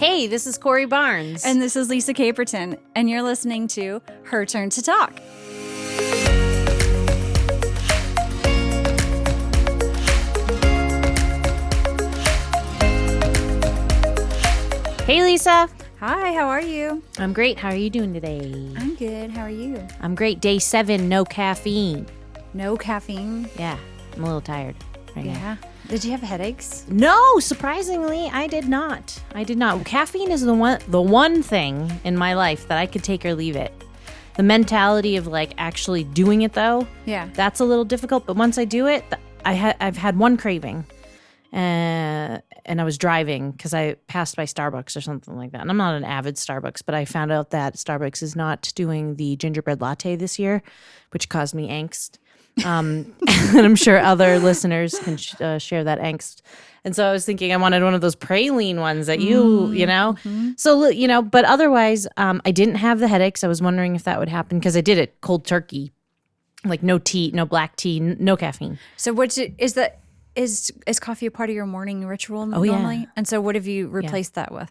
Hey, this is Corey Barnes. And this is Lisa Caperton, and you're listening to Her Turn to Talk. Hey, Lisa. Hi, how are you? I'm great. How are you doing today? I'm good. How are you? I'm great. Day 7, no caffeine. No caffeine? Yeah, I'm a little tired right now. Yeah. Did you have headaches? No, surprisingly, I did not. Caffeine is the one thing in my life that I could take or leave it. The mentality of like actually doing it though, Yeah. that's a little difficult. But once I do it, I've had one craving, and I was driving because I passed by Starbucks or something like that. And I'm not an avid Starbucks, but I found out that Starbucks is not doing the gingerbread latte this year, which caused me angst. And I'm sure other listeners can share that angst. And so I was thinking I wanted one of those praline ones that you know. Mm-hmm. So, but otherwise, I didn't have the headaches. I was wondering if that would happen because I did it cold turkey, like no tea, no black tea, no caffeine. So is coffee a part of your morning ritual Oh, normally? yeah. And so what have you replaced that with?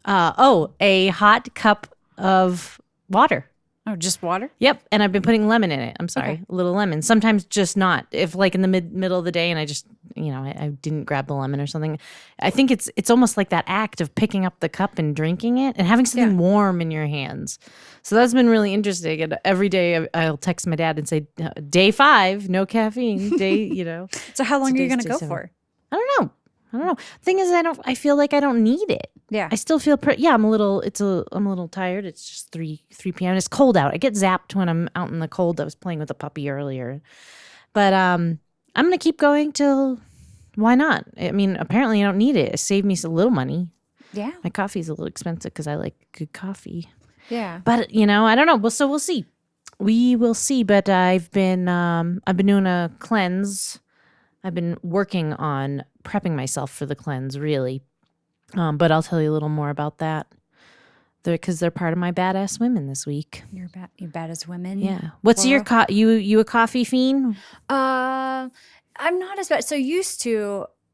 A hot cup of water. Oh, just water? Yep, and I've been putting lemon in it. I'm sorry, Okay. a little lemon. Sometimes just not. If like in the middle of the day and I just, I didn't grab the lemon or something. I think it's almost like that act of picking up the cup and drinking it and having something warm in your hands. So that's been really interesting. And every day I'll text my dad and say, day 5, no caffeine. So how long are you going to Today's go day 7. for? I don't know. Thing is, I feel like I don't need it. Yeah. I still feel I'm a little tired. It's just 3 p.m. It's cold out. I get zapped when I'm out in the cold. I was playing with a puppy earlier. But I'm going to keep going till why not? I mean, apparently I don't need it. It saved me a little money. Yeah. My coffee's a little expensive because I like good coffee. Yeah. But, I don't know. Well, so we'll see. We will see, but I've been doing a cleanse. I've been working on prepping myself for the cleanse, really. But I'll tell you a little more about that because they're part of my badass women this week. You're badass women. Yeah. What's your you a coffee fiend? I'm not as bad. So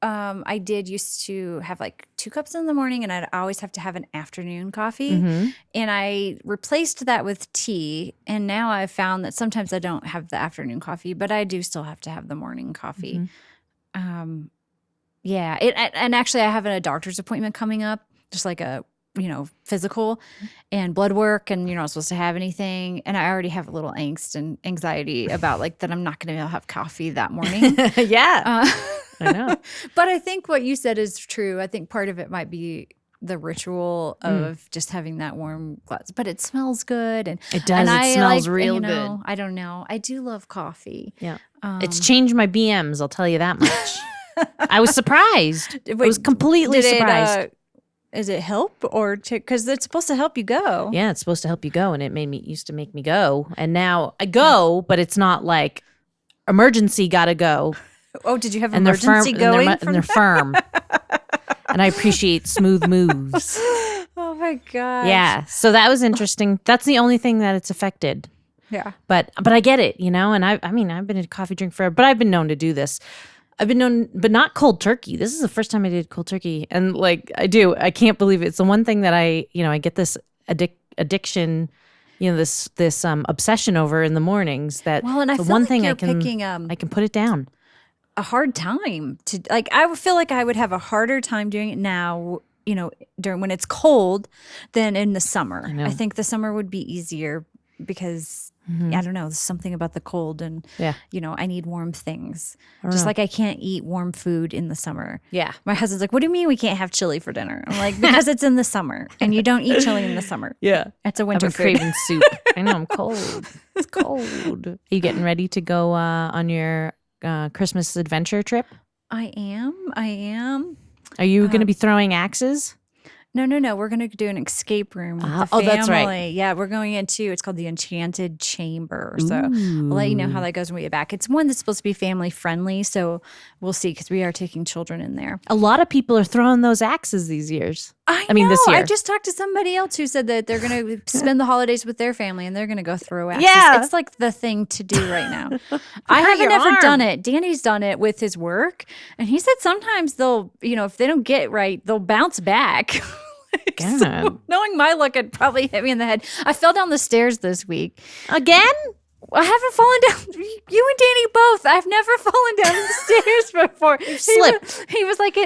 I did used to have like 2 cups in the morning, and I'd always have to have an afternoon coffee. Mm-hmm. And I replaced that with tea. And now I've found that sometimes I don't have the afternoon coffee, but I do still have to have the morning coffee. Mm-hmm. Yeah. And actually, I have a doctor's appointment coming up, just like a physical and blood work, and you're not supposed to have anything. And I already have a little angst and anxiety about like that I'm not going to be able to have coffee that morning. Yeah. I know. But I think what you said is true. I think part of it might be the ritual of just having that warm glass. But it smells good. And it does. It smells real good. I don't know. I do love coffee. Yeah. It's changed my BMs, I'll tell you that much. I was surprised. I was completely surprised. Is it help or because it's supposed to help you go? Yeah, it's supposed to help you go, and it used to make me go, and now I go, but it's not like emergency gotta go. Oh, did you have and emergency going? And they're firm, and I appreciate smooth moves. Oh my gosh! Yeah, so that was interesting. That's the only thing that it's affected. Yeah, but I get it, and I've been a coffee drink forever, but I've been known to do this. I've been known, but not cold turkey. This is the first time I did cold turkey. And like, I can't believe it. It's the one thing that I get this addiction, this obsession over in the mornings that and I the feel one like thing you're I can put it down. A hard time to like, I would feel like I would have a harder time doing it now, during when it's cold than in the summer. I think the summer would be easier because I don't know. There's something about the cold and, I need warm things. Just like I can't eat warm food in the summer. Yeah. My husband's like, what do you mean we can't have chili for dinner? I'm like, because it's in the summer and you don't eat chili in the summer. Yeah. It's a winter food. Craving soup. I know, I'm cold. It's cold. Are you getting ready to go on your Christmas adventure trip? I am. Are you going to be throwing axes? No. We're going to do an escape room with the family. Oh, that's right. Yeah, we're going into, it's called the Enchanted Chamber. So I'll let you know how that goes when we get back. It's one that's supposed to be family friendly. So we'll see because we are taking children in there. A lot of people are throwing those axes these years. I mean, this year. I just talked to somebody else who said that they're going to spend the holidays with their family and they're going to go throw axes. Yeah. It's like the thing to do right now. I haven't ever done it. Danny's done it with his work. And he said sometimes they'll, if they don't get right, they'll bounce back. God. So knowing my luck, it'd probably hit me in the head. I fell down the stairs this week. Again? I haven't fallen down. You and Danny both. I've never fallen down the stairs before. You slipped. He was like,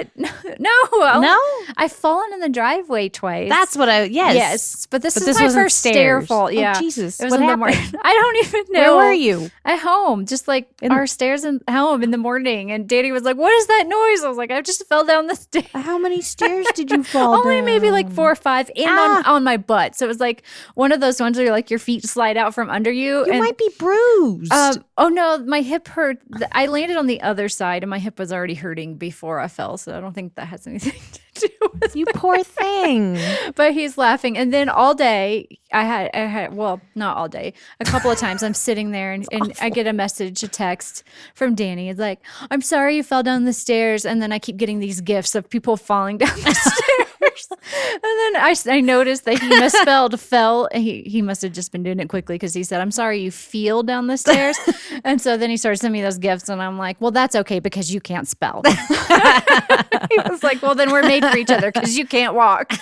No. I've fallen in the driveway twice. That's what Yes. But this is my first stair fall. Yeah. Oh, Jesus. It was what in happened? the morning. I don't even know. Where were you? At home. Just like our stairs at home in the morning. And Danny was like, what is that noise? I was like, I just fell down the stairs. How many stairs did you fall Only down? maybe like 4 or 5 and on my butt. So it was like one of those ones where like your feet slide out from under you. You might be bruised. Oh no, my hip hurt. I landed on the other side and my hip was already hurting before I fell. So I don't think that has anything to do with you poor thing. But he's laughing. And then all day I had, well, not all day, a couple of times I'm sitting there and I get a text from Danny. It's like, I'm sorry you fell down the stairs. And then I keep getting these gifs of people falling down the stairs. And then I noticed that he misspelled fell. He must have just been doing it quickly because he said, I'm sorry you feel down the stairs. And so then he started sending me those gifts and I'm like, well, that's okay because you can't spell. He was like, well, then we're made for each other because you can't walk.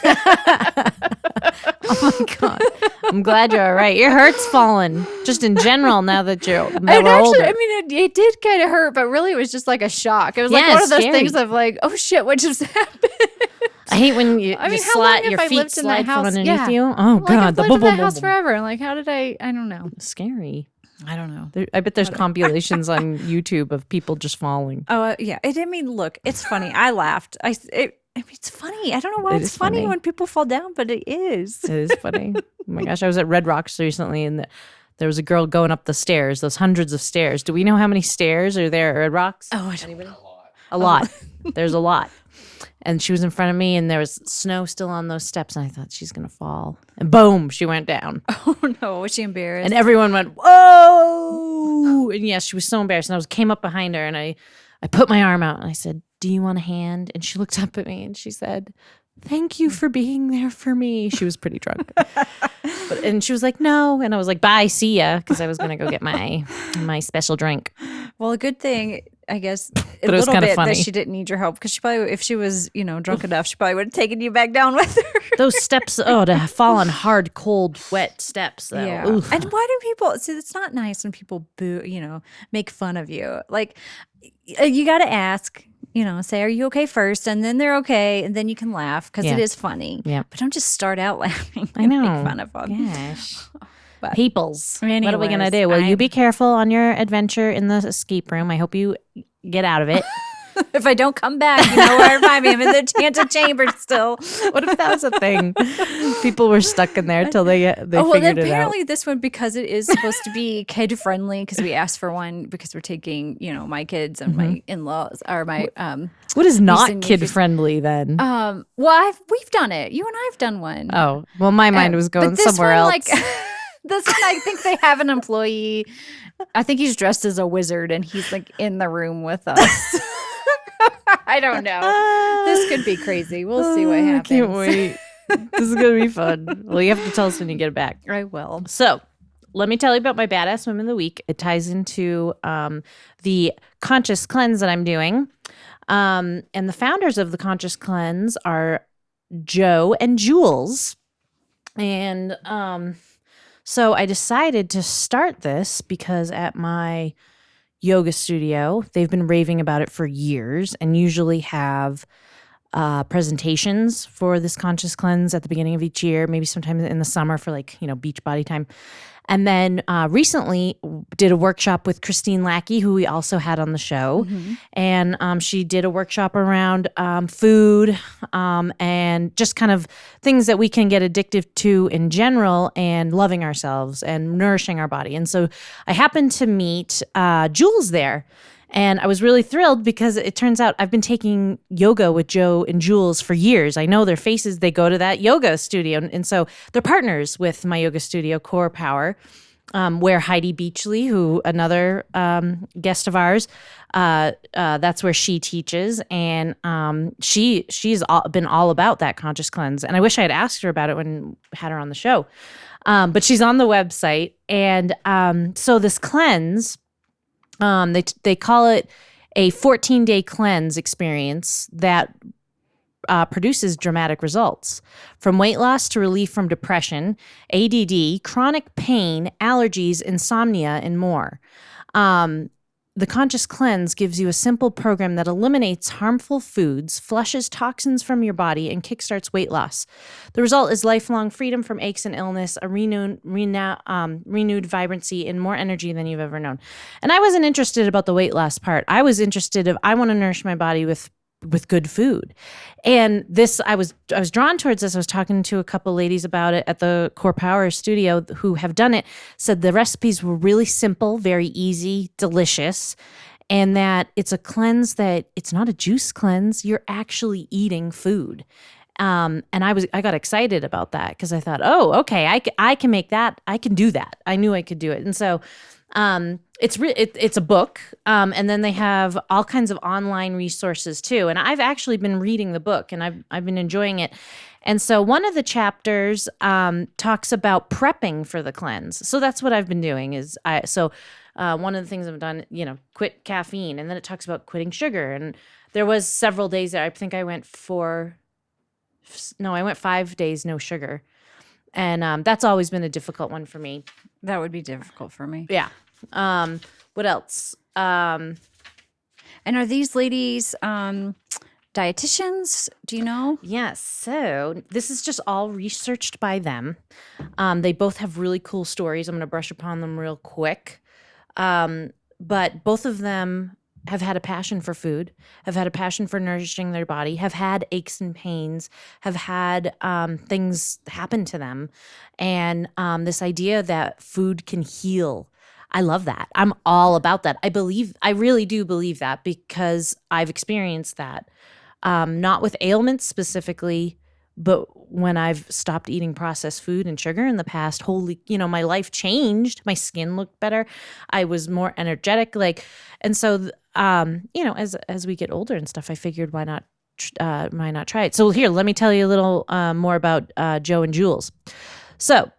Oh my God. I'm glad you're all right. Your heart's fallen just in general now that we're older. I mean, it did kind of hurt, but really it was just like a shock. It was like one of those things of like, oh shit, what just happened? I hate when your feet slide from underneath you. Oh God, I've lived in that house forever. Like, how did I don't know. Scary. I don't know. I bet there's compilations on YouTube of people just falling. Oh yeah. I mean, look, it's funny. I laughed. I mean, it's funny. I don't know why it's funny when people fall down, but it is. It is funny. Oh my gosh, I was at Red Rocks recently, and there was a girl going up the stairs. Those hundreds of stairs. Do we know how many stairs are there at Red Rocks? Oh, I don't know. A lot. There's a lot. And she was in front of me, and there was snow still on those steps, and I thought she's gonna fall. And boom, she went down. Oh no, was she embarrassed? And everyone went, whoa! And yes, she was so embarrassed. And I came up behind her, and I put my arm out, and I said, do you want a hand? And she looked up at me, and she said, thank you for being there for me. She was pretty drunk. And she was like, no. And I was like, bye, see ya, because I was gonna go get my special drink. Well, a good thing, I guess, a little bit funny that she didn't need your help, because she probably, if she was, drunk enough, she probably would have taken you back down with her. Those steps, to fall on hard, cold, wet steps. Though. Yeah. Oof. And why do people? See, it's not nice when people make fun of you. Like, you got to ask. Say, are you okay first? And then they're okay. And then you can laugh because it is funny. Yeah. But don't just start out laughing. I know. Make fun of them. Gosh. But Peoples. Anyways, what are we going to do? Well, you be careful on your adventure in the escape room. I hope you get out of it. If I don't come back, you know where to find me. I'm in the Enchanted Chamber still. What if that was a thing? People were stuck in there till they figured it out. Apparently this one, because it is supposed to be kid friendly, because we asked for one because we're taking, my kids and my in-laws or my what is not kid friendly then? Well, we've done it. You and I've done one. Oh, well, my mind was going somewhere else. This one, I think they have an employee. I think he's dressed as a wizard and he's like in the room with us. I don't know. This could be crazy. We'll see what happens. I can't wait. This is going to be fun. Well, you have to tell us when you get it back. I will. So let me tell you about my Badass Women of the Week. It ties into the Conscious Cleanse that I'm doing. And the founders of the Conscious Cleanse are Joe and Jules. And so I decided to start this because at my yoga studio, they've been raving about it for years and usually have presentations for this Conscious Cleanse at the beginning of each year, maybe sometime in the summer for beach body time. And then recently did a workshop with Christine Lackey, who we also had on the show. Mm-hmm. And she did a workshop around food and just kind of things that we can get addicted to in general and loving ourselves and nourishing our body. And so I happened to meet Jules there. And I was really thrilled because it turns out I've been taking yoga with Joe and Jules for years. I know their faces. They go to that yoga studio. And so they're partners with my yoga studio, Core Power, where Heidi Beachley, who another guest of ours, that's where she teaches. And she's been all about that Conscious Cleanse. And I wish I had asked her about it when I had her on the show. But she's on the website. And so this cleanse, they call it a 14-day cleanse experience that produces dramatic results. From weight loss to relief from depression, ADD, chronic pain, allergies, insomnia, and more. The Conscious Cleanse gives you a simple program that eliminates harmful foods, flushes toxins from your body, and kickstarts weight loss. The result is lifelong freedom from aches and illness, a renewed vibrancy, and more energy than you've ever known. And I wasn't interested about the weight loss part. I was interested I want to nourish my body with good food. And this, I was drawn towards this. I was talking to a couple ladies about it at the Core Power studio who have done it, said the recipes were really simple, very easy, delicious, and that it's a cleanse that it's not a juice cleanse. You're actually eating food. And I got excited about that because I thought, oh, okay, I can make that. I can do that. I knew I could do it. And so, it's a book, and then they have all kinds of online resources too. And I've actually been reading the book, and I've been enjoying it. And so one of the chapters talks about prepping for the cleanse. So that's what I've been doing. One of the things I've done, quit caffeine, and then it talks about quitting sugar. And there was several days there. I think I went 5 days no sugar. And that's always been a difficult one for me. That would be difficult for me. Yeah. What else? And are these ladies dietitians? Do you know? Yes. So this is just all researched by them. They both have really cool stories. I'm going to brush upon them real quick. But both of them have had a passion for food, have had a passion for nourishing their body, have had aches and pains, have had things happen to them. And this idea that food can heal, I love that. I'm all about that. I really do believe that because I've experienced that. Not with ailments specifically, but when I've stopped eating processed food and sugar in the past, my life changed. My skin looked better. I was more energetic. And so, as we get older and stuff, I figured why not try it? So here, let me tell you a little more about Joe and Jules. So,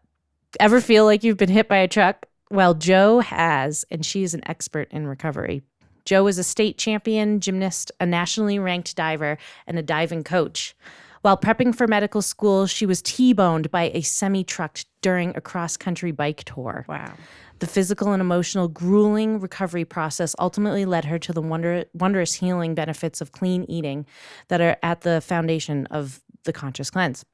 ever feel like you've been hit by a truck? Well, Joe has, and she is an expert in recovery. Joe is a state champion gymnast, a nationally ranked diver, and a diving coach. While prepping for medical school, she was T-boned by a semi-truck during a cross-country bike tour. Wow. The physical and emotional grueling recovery process ultimately led her to the wondrous healing benefits of clean eating that are at the foundation of the Conscious Cleanse.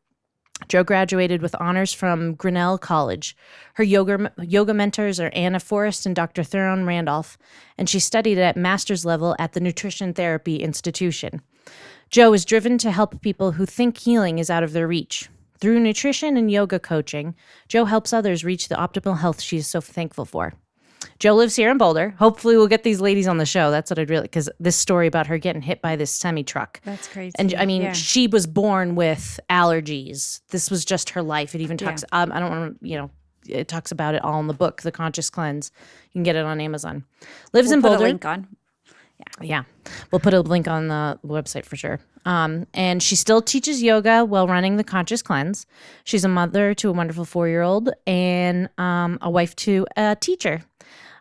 Jo graduated with honors from Grinnell College. Her yoga mentors are Anna Forrest and Dr. Theron Randolph, and she studied at master's level at the Nutrition Therapy Institution. Jo is driven to help people who think healing is out of their reach. Through nutrition and yoga coaching, Jo helps others reach the optimal health she is so thankful for. Jo lives here in Boulder. Hopefully we'll get these ladies on the show. That's what I'd really, because this story about her getting hit by this semi-truck. That's crazy. And I mean, She was born with allergies. This was just her life. It even talks, I don't want to, it talks about it all in the book, The Conscious Cleanse. You can get it on Amazon. Lives in Boulder. Put a link on. Yeah. We'll put a link on the website for sure. And she still teaches yoga while running the Conscious Cleanse. She's a mother to a wonderful 4-year-old and a wife to a teacher.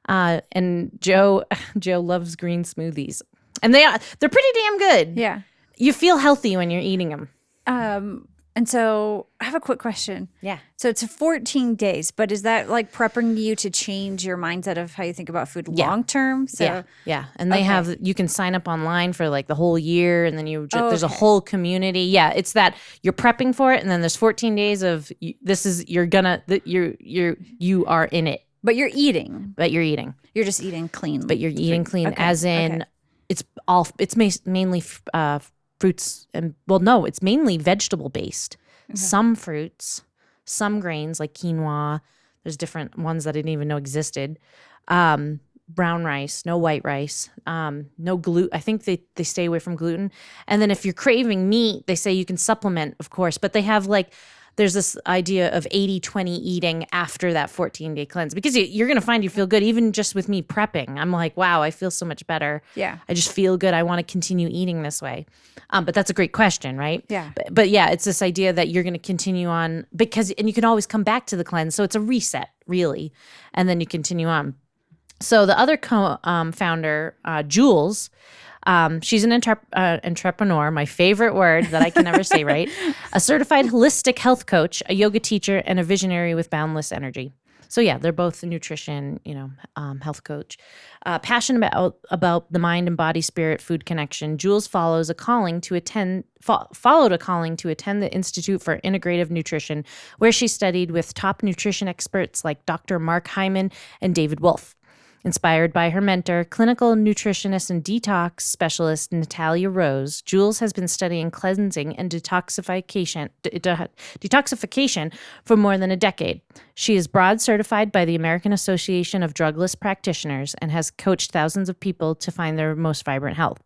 And Jo loves green smoothies. And they're pretty damn good. Yeah. You feel healthy when you're eating them. And so I have a quick question. Yeah. So it's 14 days, but is that like prepping you to change your mindset of how you think about food long term? So yeah. And they have, you can sign up online for like the whole year, and then there's a whole community. Yeah. It's that you're prepping for it, and then there's 14 days of you are in it. But you're eating. You're just eating clean. But you're eating clean, as in it's mainly fruits and, it's mainly vegetable based. Okay. Some fruits, some grains like quinoa. There's different ones that I didn't even know existed. Brown rice, no white rice, no gluten. I think they stay away from gluten. And then if you're craving meat, they say you can supplement, of course, but they have there's this idea of 80-20 eating after that 14-day cleanse, because you're going to find you feel good. Even just with me prepping, I'm like, wow, I feel so much better. Yeah. I just feel good. I want to continue eating this way. But that's a great question, right? Yeah. But yeah, it's this idea that you're going to continue on and you can always come back to the cleanse. So it's a reset, really. And then you continue on. So the other founder, Jules, She's an entrepreneur, my favorite word that I can never say right, a certified holistic health coach, a yoga teacher, and a visionary with boundless energy. So yeah, they're both nutrition, health coach. Passionate about the mind and body, spirit, food connection. Jules followed a calling to attend the Institute for Integrative Nutrition, where she studied with top nutrition experts like Dr. Mark Hyman and David Wolfe. Inspired by her mentor, clinical nutritionist and detox specialist Natalia Rose, Jules has been studying cleansing and detoxification for more than a decade. She is board certified by the American Association of Drugless Practitioners and has coached thousands of people to find their most vibrant health.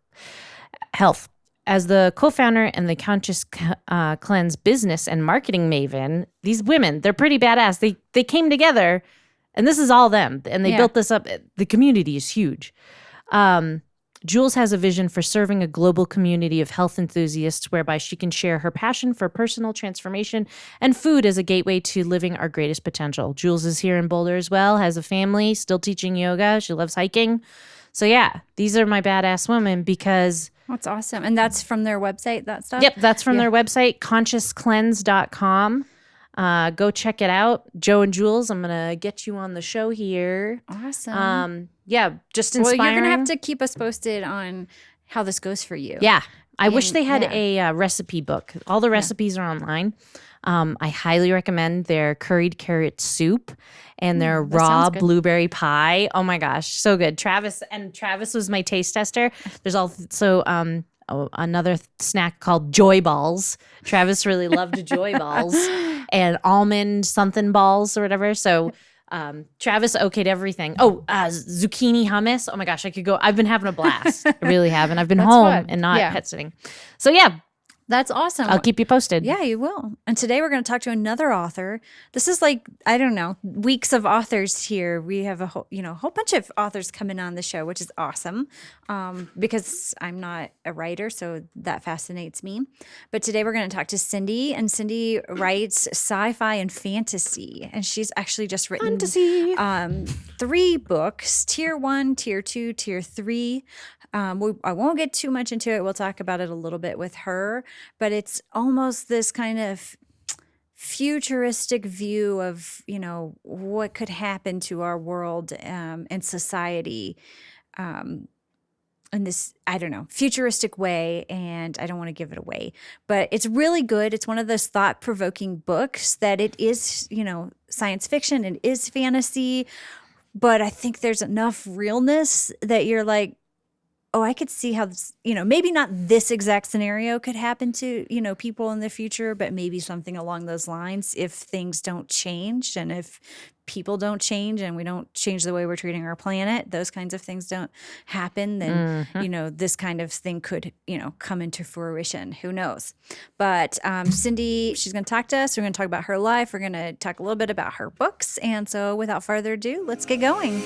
As the co-founder and the Conscious Cleanse business and marketing maven, these women, they're pretty badass. They came together. And this is all them. And they built this up. The community is huge. Jules has a vision for serving a global community of health enthusiasts whereby she can share her passion for personal transformation and food as a gateway to living our greatest potential. Jules is here in Boulder as well, has a family, still teaching yoga. She loves hiking. So yeah, these are my badass women because... That's awesome. And that's from their website, that stuff? Yep, that's from their website, consciouscleanse.com. Go check it out. Joe and Jules, I'm going to get you on the show here. Awesome. Just inspiring. Well, you're going to have to keep us posted on how this goes for you. Yeah. I wish they had a recipe book. All the recipes are online. I highly recommend their curried carrot soup and their raw blueberry pie. Oh my gosh, so good. Travis was my taste tester. There's also another snack called Joy Balls. Travis really loved Joy Balls and almond something balls or whatever. So Travis okayed everything. Zucchini hummus. Oh my gosh, I've been having a blast. I really have. And I've been home and not pet sitting. So yeah. That's awesome. I'll keep you posted. Yeah, you will. And today we're going to talk to another author. This is like, I don't know, weeks of authors here. We have a whole bunch of authors coming on the show, which is awesome because I'm not a writer, so that fascinates me. But today we're going to talk to Cindy, and Cindy writes sci-fi and fantasy. And she's actually just written 3 books, Tier 1, Tier 2, Tier 3. I won't get too much into it. We'll talk about it a little bit with her, but it's almost this kind of futuristic view of, what could happen to our world and society in this, I don't know, futuristic way. And I don't want to give it away, but it's really good. It's one of those thought-provoking books that it is, science fiction, it is fantasy, but I think there's enough realness that you're like, oh, I could see how this, maybe not this exact scenario could happen to, people in the future, but maybe something along those lines if things don't change and if people don't change and we don't change the way we're treating our planet, those kinds of things don't happen, then, this kind of thing could, come into fruition. Who knows? But Cindy, she's going to talk to us. We're going to talk about her life. We're going to talk a little bit about her books. And so without further ado, let's get going.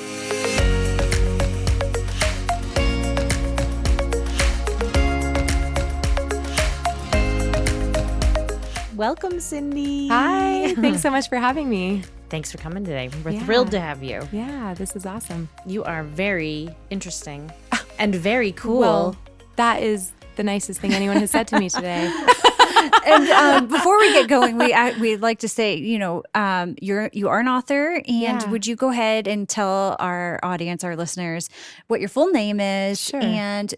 Welcome, Cindy. Hi. Thanks so much for having me. Thanks for coming today. We're thrilled to have you. Yeah, this is awesome. You are very interesting and very cool. Well, that is the nicest thing anyone has said to me today. And before we get going, we'd like to say, you are an author, and would you go ahead and tell our audience, our listeners, what your full name is and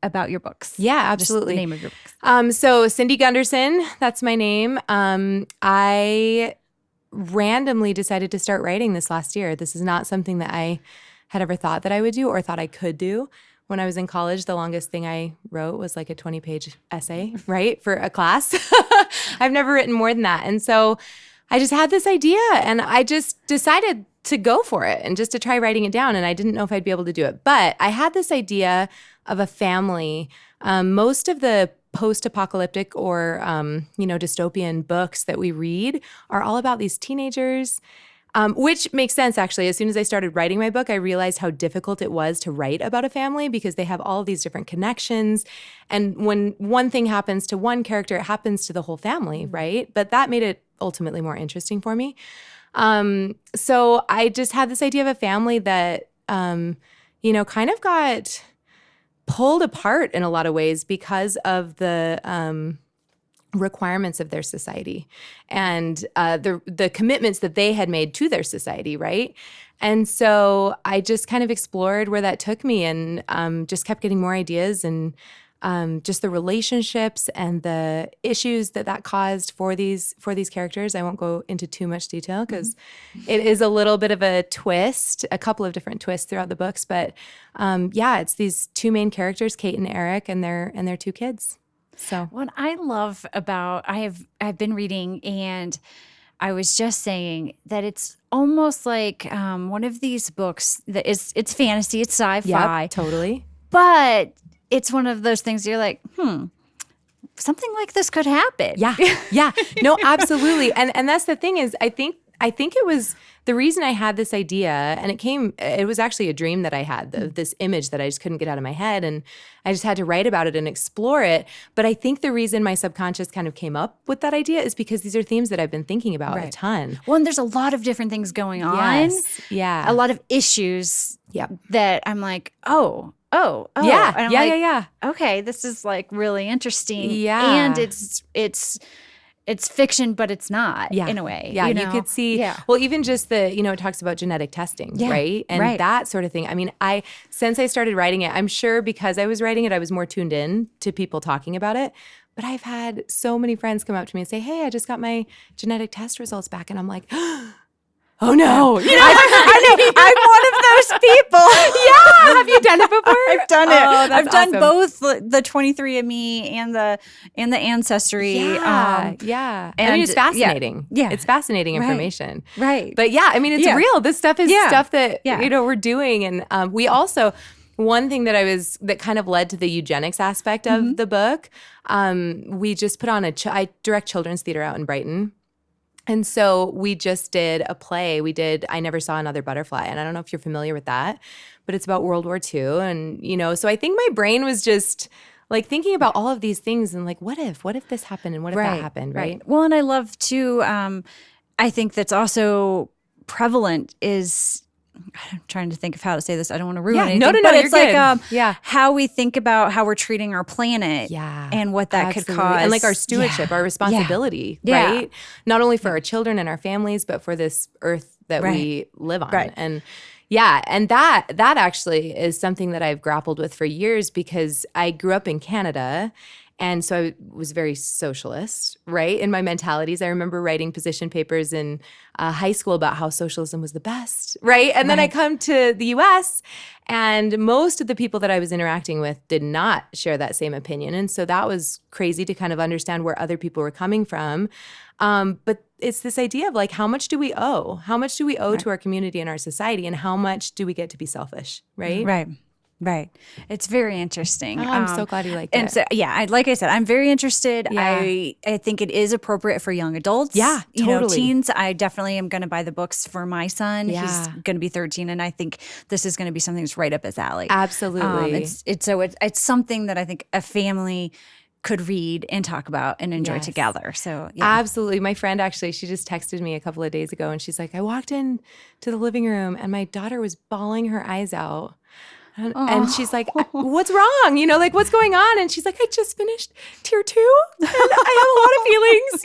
about your books? Yeah, absolutely. Just the name of your books. So Cindy Gunderson, that's my name. I randomly decided to start writing this last year. This is not something that I had ever thought that I would do or thought I could do. When I was in college, the longest thing I wrote was like a 20-page essay, right, for a class. I've never written more than that. And so I just had this idea and I just decided to go for it and just to try writing it down. And I didn't know if I'd be able to do it. But I had this idea of a family. Most of the post-apocalyptic or, dystopian books that we read are all about these teenagers. Which makes sense, actually. As soon as I started writing my book, I realized how difficult it was to write about a family because they have all these different connections. And when one thing happens to one character, it happens to the whole family, right? But that made it ultimately more interesting for me. So I just had this idea of a family that, kind of got pulled apart in a lot of ways because of the requirements of their society and the commitments that they had made to their society, right? And so I just kind of explored where that took me, and just kept getting more ideas, and just the relationships and the issues that caused for these characters. I won't go into too much detail because it is a little bit of a twist, a couple of different twists throughout the books. But it's these two main characters, Kate and Eric, and their two kids. So what I love about I've been reading, and I was just saying that it's almost like one of these books that it's fantasy, it's sci-fi, yep, totally, but it's one of those things you're like, something like this could happen. Yeah, no, absolutely, and that's the thing is, I think it was the reason I had this idea, and it was actually a dream that I had, this image that I just couldn't get out of my head, and I just had to write about it and explore it. But I think the reason my subconscious kind of came up with that idea is because these are themes that I've been thinking about a ton. Well, and there's a lot of different things going on. Yes. Yeah. A lot of issues that I'm like, oh. Yeah. And I'm like, okay, this is like really interesting. Yeah. And it's fiction, but it's not in a way. Yeah, you could see, well, even just it talks about genetic testing, right? And that sort of thing. I mean, since I started writing it, I'm sure because I was writing it, I was more tuned in to people talking about it. But I've had so many friends come up to me and say, hey, I just got my genetic test results back. And I'm like, oh no. I know. I'm one of those people. Yeah. Have you done it before? I've done it. Oh, that's I've done awesome. both the 23andMe and the Ancestry. Yeah. And I mean, it's fascinating. Yeah. It's fascinating information. Right. But yeah, I mean, it's real. This stuff is stuff that, we're doing. And we also, one thing that kind of led to the eugenics aspect of the book, we just put on I direct children's theater out in Brighton. And so we just did a play. We did I Never Saw Another Butterfly. And I don't know if you're familiar with that, but it's about World War II. And, so I think my brain was just like thinking about all of these things and like, what if this happened and what if that happened, right? Well, and I love too, I think that's also prevalent is, I'm trying to think of how to say this. I don't want to ruin anything. No, but it's you're like good. how we think about how we're treating our planet and what that could cause. And like our stewardship, our responsibility, right? Not only for our children and our families, but for this earth that we live on. Right. And and that actually is something that I've grappled with for years because I grew up in Canada. And so I was very socialist, right? In my mentalities, I remember writing position papers in high school about how socialism was the best, right? And then I come to the U.S., and most of the people that I was interacting with did not share that same opinion. And so that was crazy to kind of understand where other people were coming from. But it's this idea of like, how much do we owe? How much do we owe to our community and our society? And how much do we get to be selfish, right? Right. It's very interesting. Oh, I'm so glad you liked it. And so, like I said, I'm very interested. I think it is appropriate for young adults. Yeah, totally. Teens. I definitely am going to buy the books for my son. Yeah. He's going to be 13, and I think this is going to be something that's right up his alley. Absolutely. It's something that I think a family could read and talk about and enjoy together. So absolutely. My friend actually, she just texted me a couple of days ago, and she's like, I walked in to the living room, and my daughter was bawling her eyes out. And she's like, what's wrong? Like, what's going on? And she's like, I just finished tier 2 and I have a lot of feelings,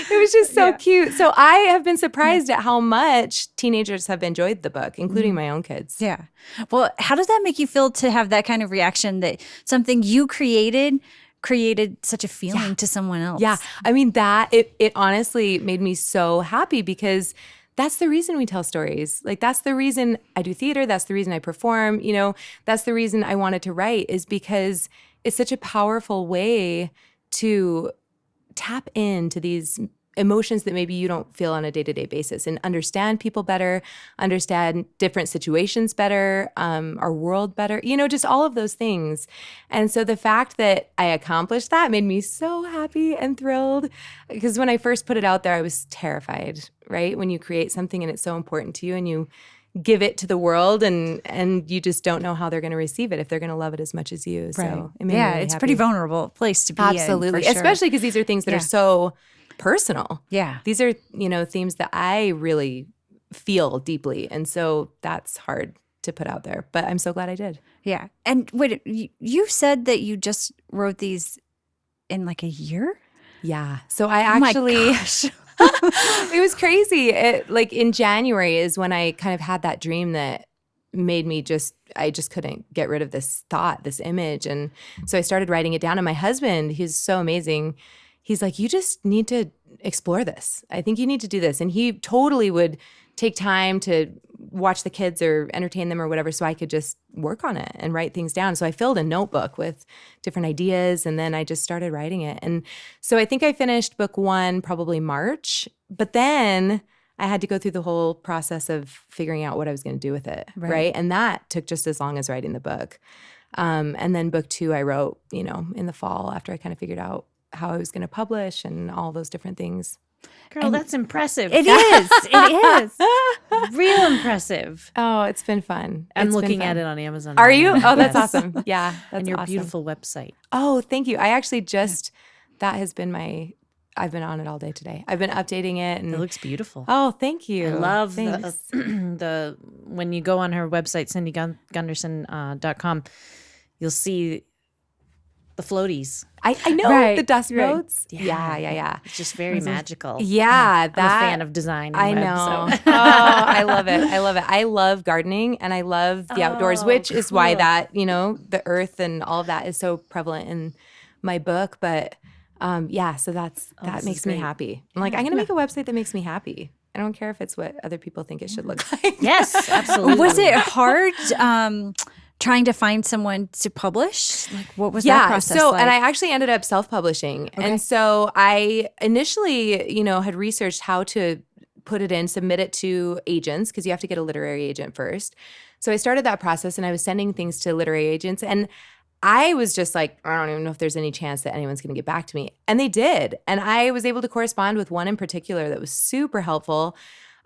It was just so cute. So I have been surprised at how much teenagers have enjoyed the book, including my own kids. Yeah. Well, how does that make you feel to have that kind of reaction that something you created such a feeling to someone else? Yeah. I mean, it honestly made me so happy because that's the reason we tell stories. Like, that's the reason I do theater. That's the reason I perform. That's the reason I wanted to write, is because it's such a powerful way to tap into these emotions that maybe you don't feel on a day-to-day basis and understand people better, understand different situations better, our world better, just all of those things. And so the fact that I accomplished that made me so happy and thrilled, because when I first put it out there, I was terrified, right? When you create something and it's so important to you and you give it to the world and you just don't know how they're going to receive it, if they're going to love it as much as you. Right. So it made me really it's happy. Pretty vulnerable place to be Absolutely. in, for sure. Especially because these are things that are so personal. Yeah. These are, themes that I really feel deeply. And so that's hard to put out there. But I'm so glad I did. Yeah. And wait, you said that you just wrote these in like a year? Yeah. So I actually, it was crazy. Like in January is when I kind of had that dream that made me I just couldn't get rid of this thought, this image. And so I started writing it down. And my husband, he's so amazing. He's like, you just need to explore this. I think you need to do this. And he totally would take time to watch the kids or entertain them or whatever, so I could just work on it and write things down. So I filled a notebook with different ideas, and then I just started writing it. And so I think I finished book 1 probably March, but then I had to go through the whole process of figuring out what I was going to do with it, right? And that took just as long as writing the book. And then book 2 I wrote, in the fall after I kind of figured out how I was going to publish and all those different things. Girl, that's impressive. It is. It is. Real impressive. Oh, it's been fun. I'm looking at it on Amazon. Are you? Oh, that's Yes. awesome. Yeah, that's and your awesome. beautiful website. Oh, thank you. I actually that has been I've been on it all day today. I've been updating it. And It looks beautiful. Oh, thank you. I love Thanks. the when you go on her website, cindygunderson.com, you'll see the floaties. I know Right, the dust right. boats. Yeah. It's just very magical. Yeah, I'm a fan of design. I and web, know. so. Oh, I love it. I love gardening and I love the outdoors, which is why that, the earth and all of that is so prevalent in my book. But so that makes me happy. I'm like, I'm going to make a website that makes me happy. I don't care if it's what other people think it should look like. Yes, absolutely. Was it hard trying to find someone to publish? Like, what was that process so, like? and I actually ended up self-publishing. Okay. And so I initially, had researched how to put it in, submit it to agents, because you have to get a literary agent first. So I started that process and I was sending things to literary agents. And I was just like, I don't even know if there's any chance that anyone's going to get back to me. And they did. And I was able to correspond with one in particular that was super helpful.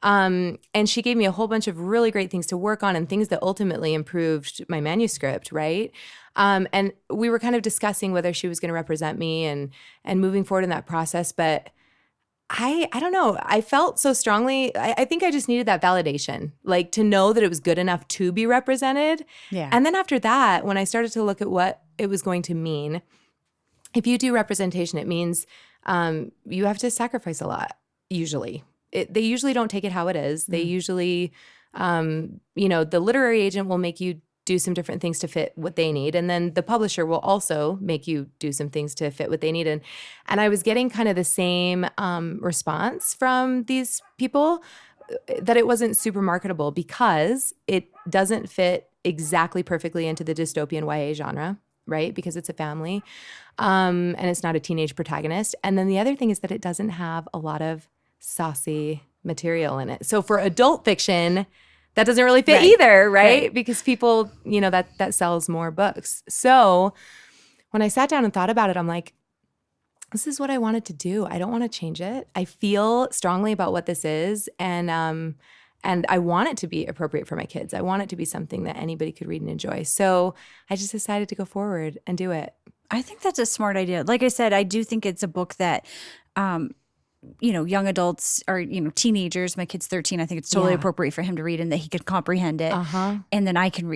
And she gave me a whole bunch of really great things to work on and things that ultimately improved my manuscript, right? And we were kind of discussing whether she was going to represent me and moving forward in that process. But I don't know. I felt so strongly. I think I just needed that validation, like to know that it was good enough to be represented. Yeah. And then after that, when I started to look at what it was going to mean, if you do representation, it means you have to sacrifice a lot, usually. They usually don't take it how it is. They usually, the literary agent will make you do some different things to fit what they need. And then the publisher will also make you do some things to fit what they need. And I was getting kind of the same response from these people that it wasn't super marketable because it doesn't fit exactly perfectly into the dystopian YA genre, right? Because it's a family and it's not a teenage protagonist. And then the other thing is that it doesn't have a lot of saucy material in it. So for adult fiction, that doesn't really fit either, right? Because people, that sells more books. So when I sat down and thought about it, I'm like, this is what I wanted to do. I don't want to change it. I feel strongly about what this is, and I want it to be appropriate for my kids. I want it to be something that anybody could read and enjoy. So I just decided to go forward and do it. I think that's a smart idea. Like I said, I do think it's a book that young adults or, teenagers, my kid's 13, I think it's totally appropriate for him to read and that he could comprehend it. And then I can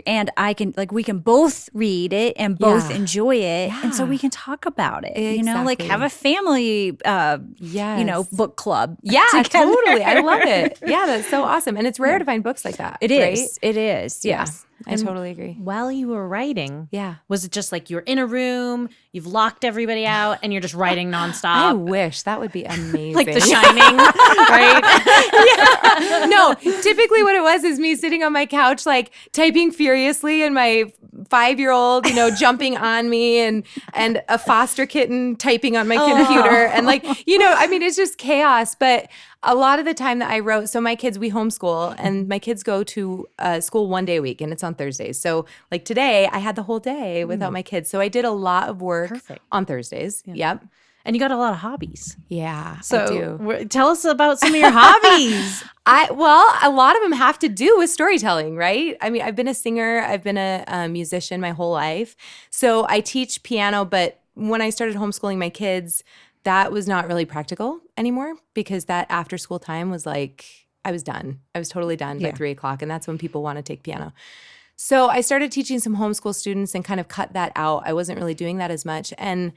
we can both read it and both enjoy it. And so we can talk about it, like have a family, book club. Yeah, together. totally. I love it. Yeah, that's so awesome. And it's rare to find books like that. It right? is. It is. Yes. I totally agree. While you were writing, was it just like you're in a room, you've locked everybody out, and you're just writing nonstop? I wish. That would be amazing. Like The Shining, right? No, typically what it was is me sitting on my couch, like typing furiously, and my 5-year-old, jumping on me, and a foster kitten typing on my computer, and it's just chaos. But a lot of the time that I wrote, so my kids, we homeschool, and my kids go to school one day a week, and it's on Thursdays. So like today, I had the whole day without my kids. So I did a lot of work on Thursdays. Yep. And you got a lot of hobbies. Yeah, So I do. tell us about some of your hobbies. A lot of them have to do with storytelling, right? I mean, I've been a singer, I've been a musician my whole life. So I teach piano, but when I started homeschooling my kids, that was not really practical anymore because that after school time was like I was done. I was totally done by 3:00, and that's when people want to take piano. So I started teaching some homeschool students and kind of cut that out. I wasn't really doing that as much. And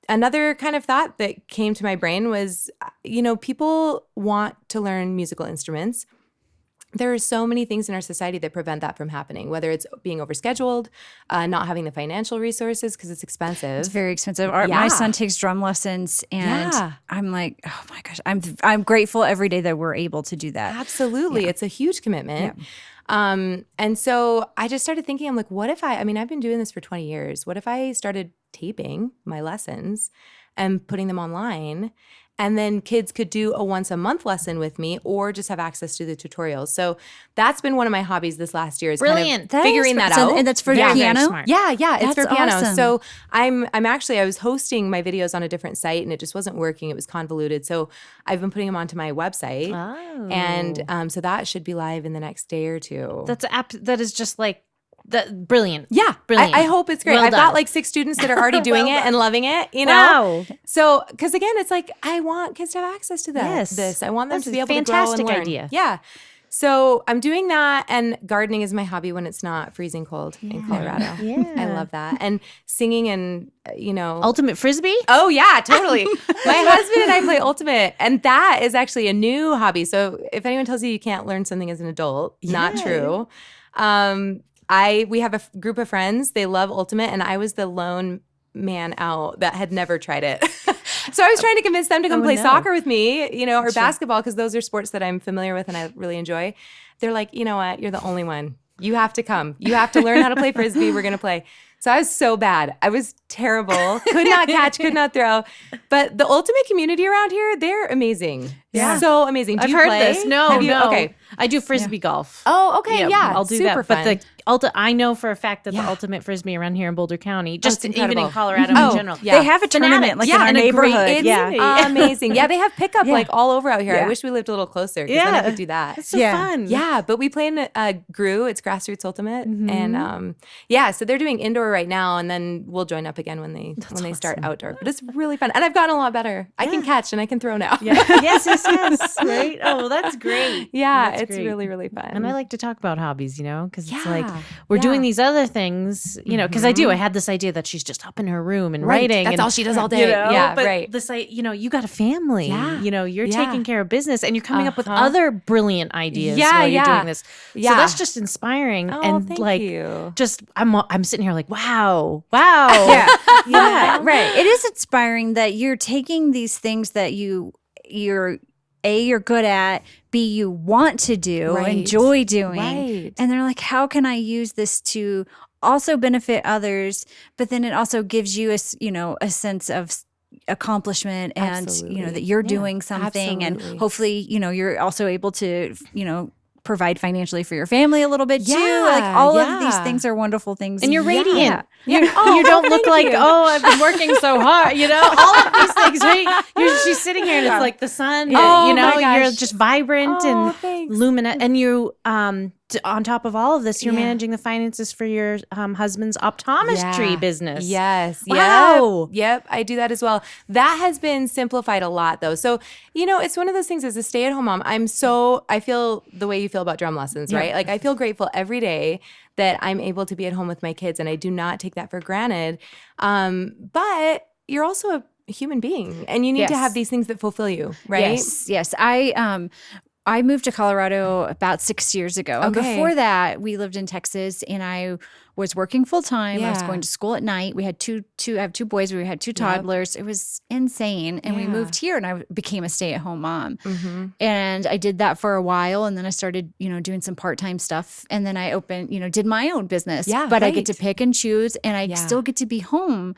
another kind of thought that came to my brain was, people want to learn musical instruments. There are so many things in our society that prevent that from happening, whether it's being overscheduled, not having the financial resources because it's expensive. It's very expensive. My son takes drum lessons, and I'm like, oh my gosh, I'm grateful every day that we're able to do that. Absolutely. It's a huge commitment. Yeah. And so I just started thinking, I'm like, what if I've been doing this for 20 years. What if I started taping my lessons and putting them online? And then kids could do a once a month lesson with me or just have access to the tutorials. So that's been one of my hobbies this last year is Brilliant. kind of figuring that out. And that's for piano? Yeah, it's for piano. Awesome. So I was hosting my videos on a different site and it just wasn't working. It was convoluted. So I've been putting them onto my website. Oh. And so that should be live in the next day or two. That is just like brilliant. Yeah. Brilliant. I hope it's great. Well I've done. got like 6 students that are already doing it and loving it, Wow. So, because again, it's like, I want kids to have access to Yes. this. I want them That's to be a able to grow and fantastic learn. idea. Yeah. So I'm doing that, and gardening is my hobby when it's not freezing cold in Colorado. Yeah. I love that. And singing and, Ultimate Frisbee? Oh, yeah, totally. My husband and I play Ultimate, and that is actually a new hobby. So if anyone tells you can't learn something as an adult, not true. We have a group of friends. They love Ultimate, and I was the lone man out that had never tried it. So I was trying to convince them to come play soccer with me, or basketball, because those are sports that I'm familiar with and I really enjoy. They're like, you know what? You're the only one. You have to come. You have to learn how to play Frisbee. We're going to play. So I was so bad. I was terrible. Could not catch, could not throw. But the Ultimate community around here, they're amazing. Yeah. So amazing. Do I've you heard play? this. No, Have you? no. Okay. I do Frisbee golf. Oh, okay. Yeah. I'll do Super that. fun. But I know for a fact that the Ultimate Frisbee around here in Boulder County, just even incredible. in Colorado in general. Yeah. They have a tournament like in our and a great- neighborhood. it's amazing. Yeah, they have pickup like all over out here. Yeah. I wish we lived a little closer because then I could do that. It's so fun. Yeah, but we play in GRU. It's Grassroots Ultimate, and so they're doing indoor right now, and then we'll join up again when they start outdoor. But it's really fun, and I've gotten a lot better. I can catch and I can throw now. yes. Right? Oh, that's great. Yeah, That's it's great. really, really fun. And I like to talk about hobbies, because it's like Yeah. we're Yeah. doing these other things, because I had this idea that she's just up in her room and writing. That's and, all she does all day. Yeah, but right. This, you got a family. Yeah. You're Yeah. taking care of business and you're coming up with other brilliant ideas while you're doing this. Yeah. So that's just inspiring. Oh, and thank you. just I'm sitting here like, wow. Yeah, right. It is inspiring that you're taking these things that you're good at, B, you want to do, Right. enjoy doing. Right. And they're like, how can I use this to also benefit others? But then it also gives you a sense of accomplishment and, Absolutely. that you're Yeah. doing something. Absolutely. And hopefully, you're also able to, provide financially for your family a little bit too. Like all of these things are wonderful things. And you're radiant. Yeah. You don't look like, you. I've been working so hard, all of these things, right? She's sitting here and it's like the sun, Oh my gosh. you're just vibrant Oh, and thanks. luminous. And you, on top of all of this, you're managing the finances for your husband's optometry business. Yes. Wow. Yep. I do that as well. That has been simplified a lot though. So, it's one of those things as a stay-at-home mom, I feel the way you feel about drum lessons, right? Like I feel grateful every day that I'm able to be at home with my kids, and I do not take that for granted. But you're also a human being, and you need to have these things that fulfill you, right? Yes. I moved to Colorado about 6 years ago. And Okay. before that, we lived in Texas, and I was working full time. I was Yeah. going to school at night. We had I have two boys. We had two toddlers. It was insane. And we Yeah. moved here, and I became a stay-at-home mom. Mm-hmm. And I did that for a while, and then I started, doing some part-time stuff. And then I opened, did my own business. Yeah, but I get right. to pick and choose, and I Yeah. still get to be home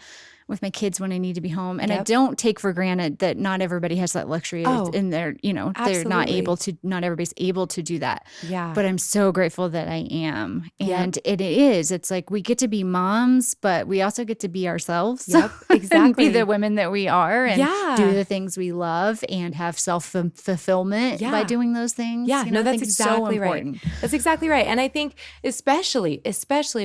with my kids when I need to be home. And I Yep. don't take for granted that not everybody has that luxury in their, they're not Absolutely. not everybody's able to do that. Yeah. But I'm so grateful that I am. Yep. And it's like we get to be moms, but we also get to be ourselves. Yep, and exactly. be the women that we are and Yeah. do the things we love and have self-fulfillment by Yeah. doing those things. Yeah, I no, that's think it's so exactly right. important. That's exactly right. And I think especially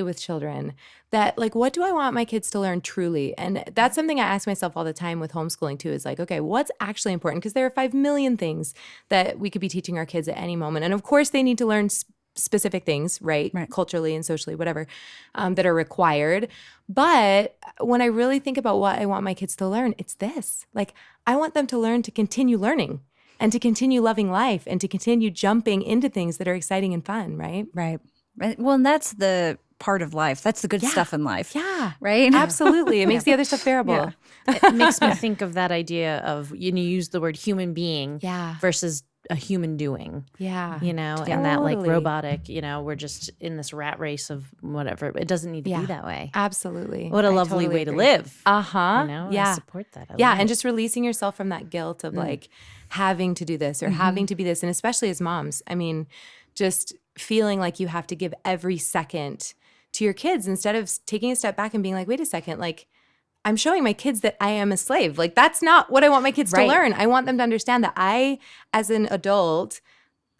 with children, that like, what do I want my kids to learn truly? And that's something I ask myself all the time with homeschooling too, is like, okay, what's actually important? Because there are 5 million things that we could be teaching our kids at any moment. And of course they need to learn specific things, right? Culturally and socially, whatever, that are required. But when I really think about what I want my kids to learn, it's this. Like, I want them to learn to continue learning and to continue loving life and to continue jumping into things that are exciting and fun, right? Right. Well, and that's the part of life. That's the good stuff in life. Yeah. Right? Absolutely. It makes the other stuff bearable. It makes me think of that idea of, you use the word human being versus a human doing. Yeah. And that like robotic, we're just in this rat race of whatever. It doesn't need to be that way. Absolutely. What a lovely way to live. Yeah. I support that. And just releasing yourself from that guilt of like having to do this or having to be this. And especially as moms, I mean, just feeling like you have to give every second to your kids instead of taking a step back and being like, wait a second, like I'm showing my kids that I am a slave. Like that's not what I want my kids to learn. I want them to understand that I, as an adult,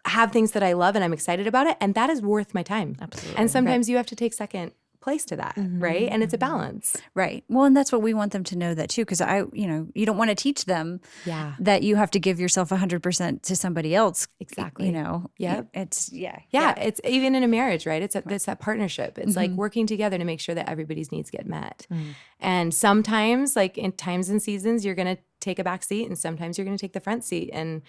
have things that I love and I'm excited about it. And that is worth my time. Absolutely. And sometimes you have to take second place to that, right? And it's a balance. Right. Well, and that's what we want them to know that too, because you don't want to teach them that you have to give yourself 100% to somebody else. Exactly. It's It's even in a marriage, right? It's that partnership. It's like working together to make sure that everybody's needs get met. And sometimes, like in times and seasons, you're going to take a back seat, and sometimes you're going to take the front seat. And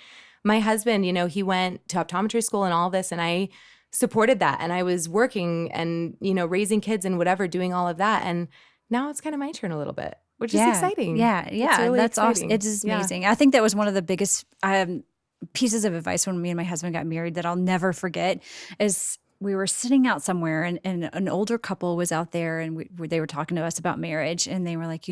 my husband, he went to optometry school and all this, and I supported that. And I was working and, raising kids and whatever, doing all of that. And now it's kind of my turn a little bit, which is exciting. Yeah. It's really that's exciting. awesome. It is amazing. I think that was one of the biggest pieces of advice when me and my husband got married that I'll never forget is we were sitting out somewhere and an older couple was out there and they were talking to us about marriage and they were like,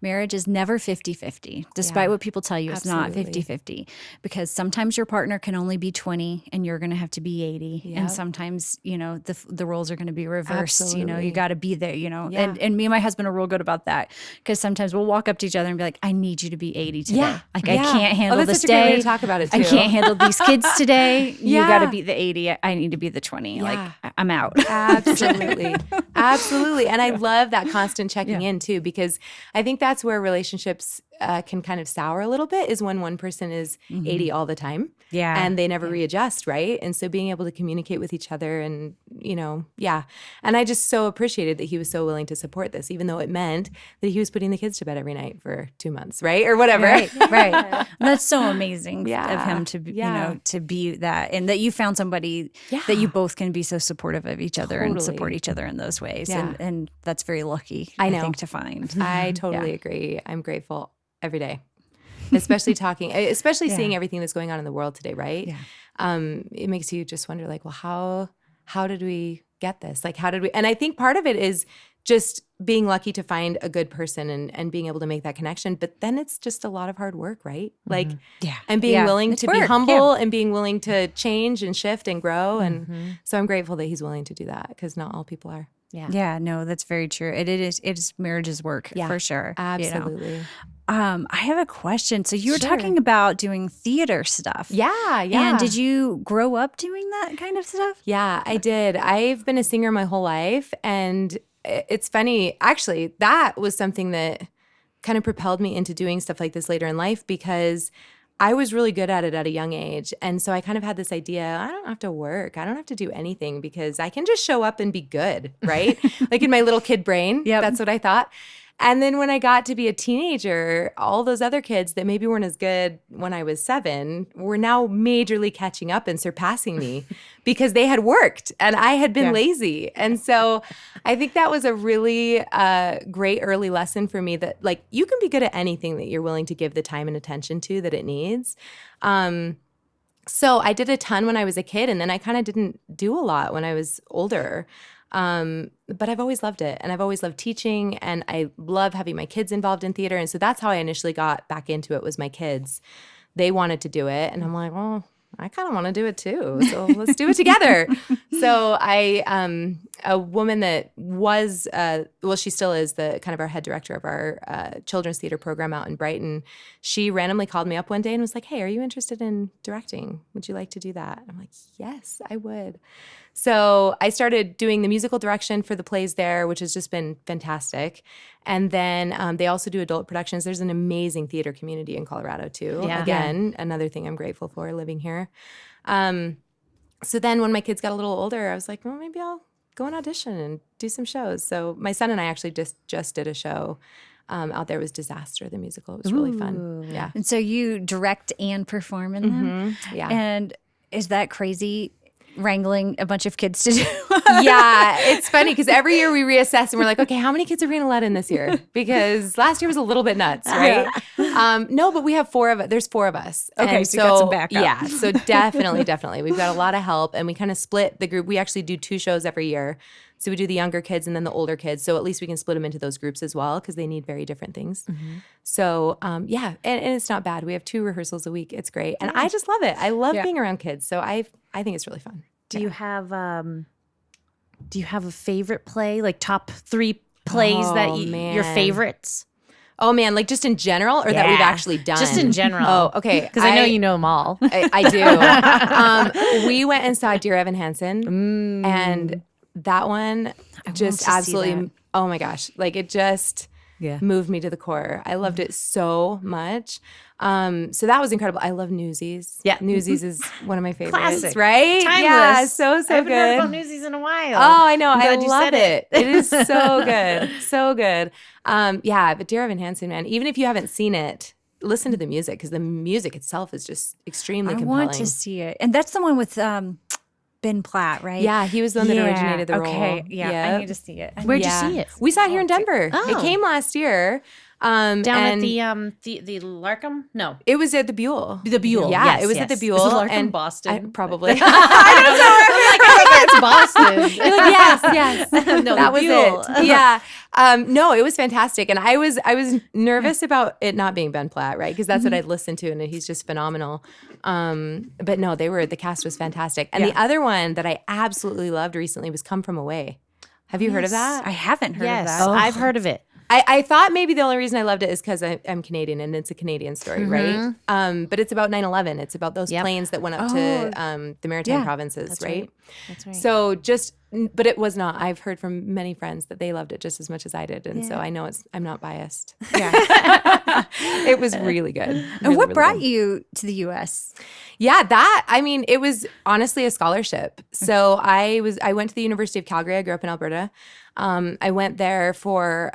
marriage is never 50-50. Despite what people tell you, it's not 50-50 because sometimes your partner can only be 20 and you're going to have to be 80. Yep. And sometimes, the roles are going to be reversed. Absolutely. You got to be there, and me and my husband are real good about that because sometimes we'll walk up to each other and be like, I need you to be 80 today. Yeah. Like I can't handle this such a great way day. to talk about it too. I can't handle these kids today. You got to be the 80. I need to be the 20. Like I'm out. Absolutely. Absolutely. And I love that constant checking in too, because I think that's where relationships can kind of sour a little bit is when one person is 80 all the time. Yeah. And they never readjust, right? And so being able to communicate with each other and, And I just so appreciated that he was so willing to support this, even though it meant that he was putting the kids to bed every night for 2 months, right? Or whatever. Right. That's so amazing of him to, to be that. And that you found somebody that you both can be so supportive of each other and support each other in those ways. Yeah. And that's very lucky, I think, to find. I totally agree. I'm grateful every day. Especially seeing everything that's going on in the world today, right? Yeah. It makes you just wonder, like, well, how did we get this? Like, how did we? And I think part of it is just being lucky to find a good person and being able to make that connection. But then it's just a lot of hard work, right? Like, and being willing to be humble and being willing to change and shift and grow. And so I'm grateful that he's willing to do that because not all people are. Yeah. No, that's very true. It is marriage's work for sure. Absolutely. I have a question. So you were talking about doing theater stuff. Yeah. And did you grow up doing that kind of stuff? Yeah, I did. I've been a singer my whole life. And it's funny, actually, that was something that kind of propelled me into doing stuff like this later in life because I was really good at it at a young age. And so I kind of had this idea, I don't have to work. I don't have to do anything because I can just show up and be good, right? Like in my little kid brain, that's what I thought. And then when I got to be a teenager, all those other kids that maybe weren't as good when I was 7 were now majorly catching up and surpassing me because they had worked and I had been lazy. And so I think that was a really great early lesson for me that like you can be good at anything that you're willing to give the time and attention to that it needs. So I did a ton when I was a kid and then I kind of didn't do a lot when I was older. But I've always loved it and I've always loved teaching and I love having my kids involved in theater. And so that's how I initially got back into it was my kids. They wanted to do it and I'm like, well, I kind of want to do it too. So let's do it together. So I a woman that was, she still is the kind of our head director of our children's theater program out in Brighton. She randomly called me up one day and was like, hey, are you interested in directing? Would you like to do that? I'm like, yes, I would. So I started doing the musical direction for the plays there, which has just been fantastic. And then they also do adult productions. There's an amazing theater community in Colorado too. Yeah. Again, another thing I'm grateful for living here. So then when my kids got a little older, I was like, well, maybe I'll go and audition and do some shows. So my son and I actually just did a show out there. It was Disaster, the musical. It was really fun. Yeah. And so you direct and perform in them? Yeah. And is that crazy? Wrangling a bunch of kids to do. Yeah, it's funny because every year we reassess and we're like, okay, how many kids are we going to let in this year? Because last year was a little bit nuts, right? Yeah. No, but we have there's four of us. Okay, and so you got some backup. Yeah, so definitely. We've got a lot of help and we kind of split the group. We actually do 2 shows every year. So we do the younger kids and then the older kids. So at least we can split them into those groups as well because they need very different things. Mm-hmm. So yeah, and it's not bad. We have 2 rehearsals a week. It's great. And I just love it. I love being around kids. So I think it's really fun. Do you have a favorite play, like top 3 plays your favorites? Oh man, like just in general or that we've actually done? Just in general. Oh, okay. Because I know you know them all. I do. We went and saw Dear Evan Hansen and that one just absolutely, oh my gosh, like it just moved me to the core. I loved it so much. So that was incredible. I love Newsies. Yeah. Newsies is one of my favorites. Classic. Right? Timeless. Yeah, so I haven't good. heard about Newsies in a while. Oh, I know. I glad you love said it. It is so good. So good. Yeah, but Dear Evan Hansen, man, even if you haven't seen it, listen to the music because the music itself is just extremely compelling. I want to see it. And that's the one with Ben Platt, right? Yeah, he was the one that originated the role. Okay, yeah, I need to see it. Where'd you see it? We saw it here in Denver. It came last year. Down at the Larkham? No. It was at the Buell. The Buell. Yeah, yes, it was at the Buell. Is the Larkham and Boston? Probably. I think it's Boston. You're like, yes. No, that was Buell. it. Yeah. No, it was fantastic. And I was nervous about it not being Ben Platt, right? Because that's what I'd listened to and he's just phenomenal. But no, the cast was fantastic. And the other one that I absolutely loved recently was Come From Away. Have you heard of that? I haven't heard of that. Oh. I've heard of it. I thought maybe the only reason I loved it is because I'm Canadian and it's a Canadian story, right? But it's about 9/11. It's about those planes that went up to the Maritime provinces, That's right? That's right. So but it was not. I've heard from many friends that they loved it just as much as I did. And so I know I'm not biased. Yeah. It was really good. And what brought you to the U.S.? Yeah, it was honestly a scholarship. So I went to the University of Calgary. I grew up in Alberta. I went there for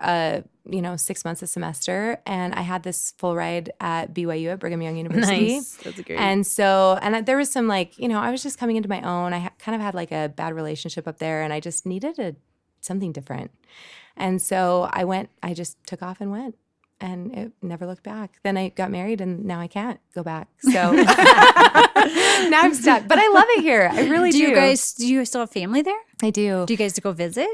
6 months a semester, and I had this full ride at BYU at Brigham Young University. Nice. That's great. And so, there was some I was just coming into my own. I kind of had like a bad relationship up there, and I just needed something different. And so I just took off and went. And it never looked back. Then I got married and now I can't go back. So now I'm stuck. But I love it here. I really do. Do you still have family there? I do. Do you guys go visit?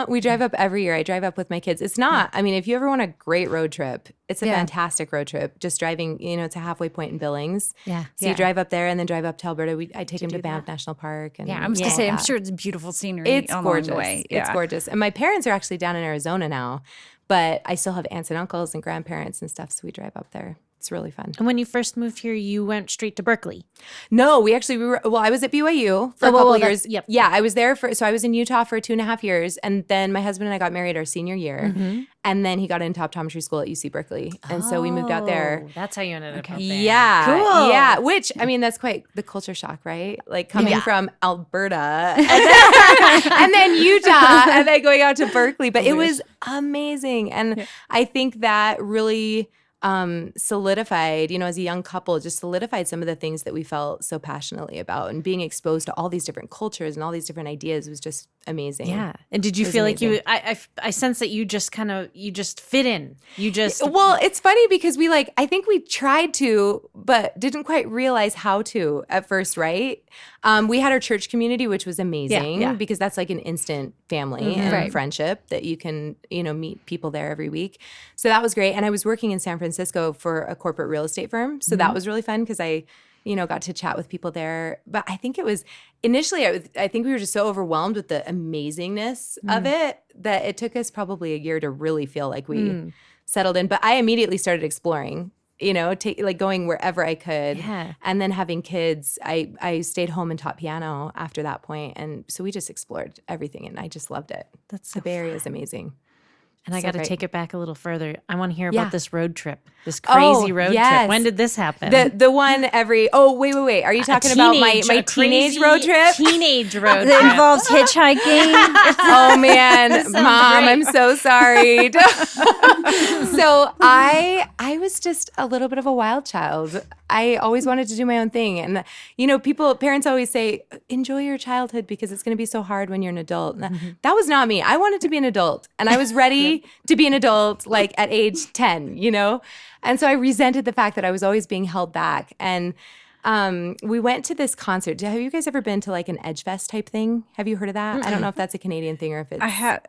We drive up every year. I drive up with my kids. It's not, if you ever want a great road trip, it's a fantastic road trip. Just driving, it's a halfway point in Billings. Yeah. So you drive up there and then drive up to Alberta. I take them to Banff National Park. And I was going to say, I'm sure it's beautiful scenery. It's gorgeous. The way. Yeah. It's gorgeous. And my parents are actually down in Arizona now. But I still have aunts and uncles and grandparents and stuff, so we drive up there. It's really fun. And when you first moved here, you went straight to Berkeley. No, I was at BYU for a couple of years. Yep. Yeah, I was there so I was in Utah for 2.5 years. And then my husband and I got married our senior year. Mm-hmm. And then he got into optometry school at UC Berkeley. And so we moved out there. That's how you ended up out there. Yeah. Cool. Yeah. Which, that's quite the culture shock, right? Like coming from Alberta and then Utah and then going out to Berkeley. But it was amazing. And I think that really solidified, as a young couple, just solidified some of the things that we felt so passionately about. And being exposed to all these different cultures and all these different ideas was just amazing. Yeah. And did you feel amazing. Like I sense that you just fit in. Well, it's funny because I think we tried to, but didn't quite realize how to at first, right? We had our church community, which was amazing because that's like an instant family and friendship that you can, meet people there every week. So that was great. And I was working in San Francisco for a corporate real estate firm. So that was really fun because I got to chat with people there. But I think it was initially, I think we were just so overwhelmed with the amazingness of it that it took us probably a year to really feel like we settled in. But I immediately started exploring, going wherever I could. Yeah. And then having kids, I stayed home and taught piano after that point. And so we just explored everything and I just loved it. That's so the Bay Area is amazing. And I So got to great. take it back a little further. I want to hear Yeah. about this road trip, this crazy road yes. trip. When did this happen? The one wait. Are you talking about my teenage road trip? Teenage road It trip. involves hitchhiking. Oh man, Mom, great. I'm so sorry. So I was just a little bit of a wild child. I always wanted to do my own thing. And, parents always say, enjoy your childhood because it's going to be so hard when you're an adult. And that was not me. I wanted to be an adult. And I was ready to be an adult like at age 10, And so I resented the fact that I was always being held back. And we went to this concert. Have you guys ever been to like an Edge Fest type thing? Have you heard of that? I don't know if that's a Canadian thing or if it's... I have.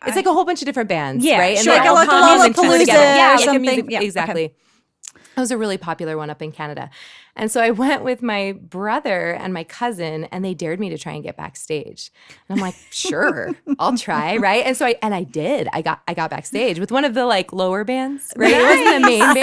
It's like a whole bunch of different bands, Yeah, right? sure, they like all a come and Lollapalooza play together. Yeah, or like a something. music- Yeah, okay. exactly. It was a really popular one up in Canada. And so I went with my brother and my cousin, and they dared me to try and get backstage. And I'm like, sure, I'll try, right? And so I did. I got backstage with one of the like lower bands, right? It wasn't the main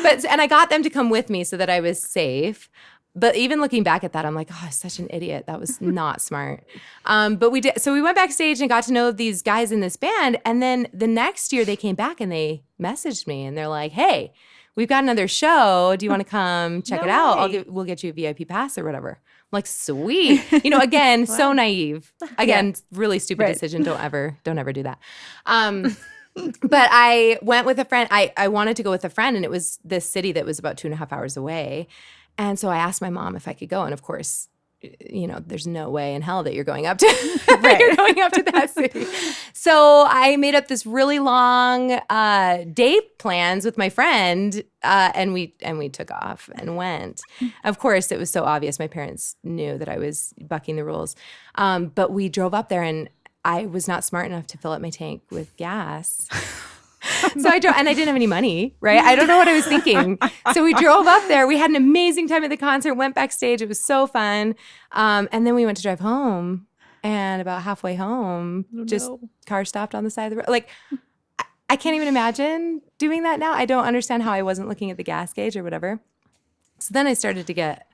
band. And I got them to come with me so that I was safe. But even looking back at that, I'm like, oh, I'm such an idiot. That was not smart. But we did. So we went backstage and got to know these guys in this band. And then the next year they came back and they messaged me and they're like, hey, we've got another show. Do you want to come check it out? We'll get you a VIP pass or whatever. I'm like, sweet. Again, so naive. Again, really stupid decision. Don't ever do that. But I went with a friend. I wanted to go with a friend, and it was this city that was about 2.5 hours away. And so I asked my mom if I could go. And of course, there's no way in hell that you're going up to you're going up to that city. So I made up this really long day plans with my friend, and we took off and went. Of course, it was so obvious. My parents knew that I was bucking the rules. But we drove up there, and I was not smart enough to fill up my tank with gas. So I drove, and I didn't have any money, right? I don't know what I was thinking. So we drove up there. We had an amazing time at the concert, went backstage. It was so fun. And then we went to drive home. And about halfway home, car stopped on the side of the road. Like, I can't even imagine doing that now. I don't understand how I wasn't looking at the gas gauge or whatever. So then I started to get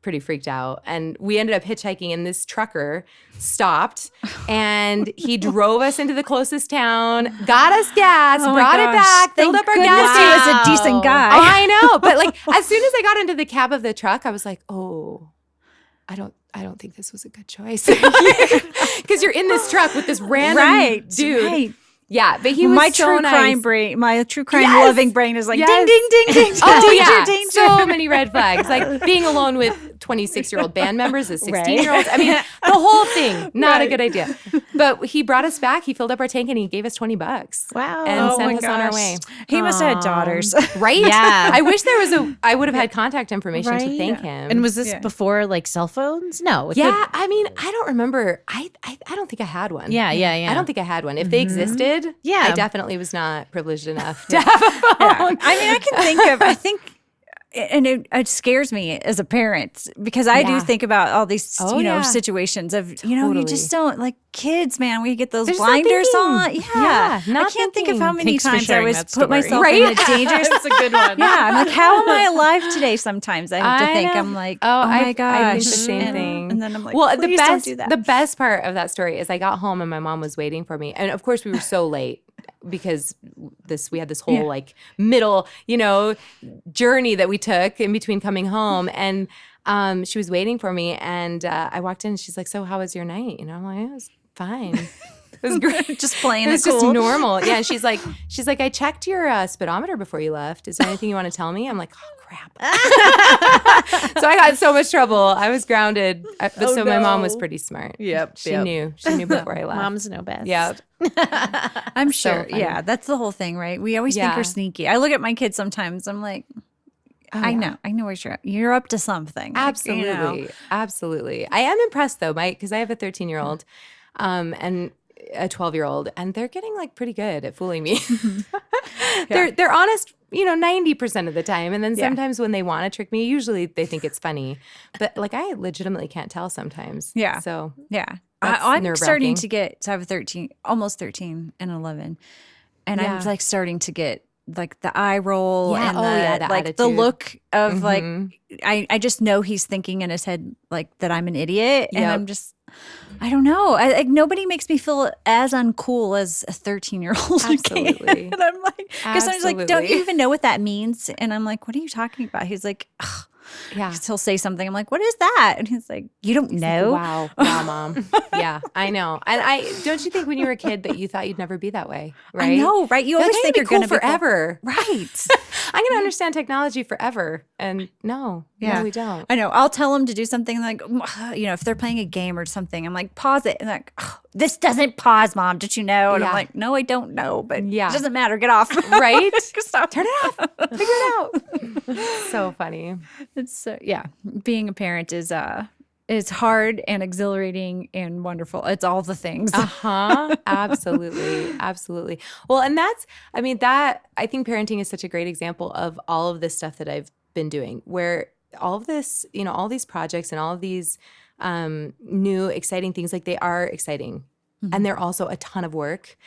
pretty freaked out. And we ended up hitchhiking, and this trucker stopped and he drove us into the closest town, got us gas, brought it back, filled up our gas. He was a decent guy. I know. But like as soon as I got into the cab of the truck, I was like, oh, I don't think this was a good choice. Because you're in this truck with this random dude. Right. Yeah, but he was my so true nice. crime brain, my true crime Yes. loving brain is like Yes. ding ding ding ding. Oh danger, yeah, danger. so many red flags. Like being alone with 26-year-old band members, as 16-year-olds. I mean, the whole thing, not a good idea. But he brought us back. He filled up our tank and he gave us $20. Wow. And Oh sent my us on our gosh. way. He must have had daughters. Right? Yeah. I wish there was I would have had contact information to Right. thank him. And was this Yeah. before like cell phones? No. It yeah, could- I mean, I don't remember. I don't think I had one. Yeah. I don't think I had one. If they existed, Yeah. I definitely was not privileged enough to have a phone. I mean, I can think of, and it scares me as a parent because I do Yeah. think about all these, Oh, yeah. situations of, you Totally. just don't like kids, man. We get those There's no blinders on. thinking. Yeah. not I can't think of thinking. how many Thanks for times I sharing was that put story. myself Right? in a dangerous. That's a good one. Yeah. I'm like, how am I alive today? Sometimes I have to I think. know. I'm like, Oh, oh my I gosh. think the same and, thing. And then I'm like, well, please don't do that. the best part of that story is I got home and my mom was waiting for me, and of course we were so late because we had this whole like middle journey that we took in between coming home, and she was waiting for me, and I walked in and she's like, so how was your night? I'm like, it was fine. It was great. Just playing It was it just cool. normal. Yeah. She's like, I checked your speedometer before you left. Is there anything you want to tell me? I'm like, oh crap. So I got in so much trouble. I was grounded. But my mom was pretty smart. Yep. She knew before I left. Moms know best. Yep. I'm sure. funny. Yeah, that's the whole thing, right? We always think Yeah. we're sneaky. I look at my kids sometimes. I'm like, I know what you're up to something. Like, Absolutely. Absolutely. I am impressed though, Mike, because I have a 13-year-old and a 12-year-old, and they're getting like pretty good at fooling me. They're honest, 90% of the time. And then sometimes when they want to trick me, usually they think it's funny. But like I legitimately can't tell sometimes. Yeah. So I'm starting to get, so I have 13, almost 13 and 11. And I'm like starting to get like the eye roll and the like attitude. The look of like, I just know he's thinking in his head like that I'm an idiot. And I'm just, I don't know. Like nobody makes me feel as uncool as a 13-year-old. Absolutely. And I'm like, because I'm like, don't you even know what that means? And I'm like, what are you talking about? He's like, ugh. Yeah. He'll say something. I'm like, what is that? And he's like, you don't know? Like, wow, Mom. Yeah, I know. And don't you think when you were a kid that you thought you'd never be that way, right? I know, right? You always think you're cool going to be forever. Cool. Right. I'm going to understand technology forever. And no, we don't. I know. I'll tell them to do something like, if they're playing a game or something, I'm like, pause it. And like, this doesn't pause, Mom. Did you know? And I'm like, no, I don't know. But it doesn't matter. Get off. Right? Turn it off. Figure it out. So funny. It's being a parent is hard and exhilarating and wonderful. It's all the things. Absolutely. Well, and I think parenting is such a great example of all of this stuff that I've been doing, where all of this, all these projects and all of these new exciting things, like they are exciting and they're also a ton of work,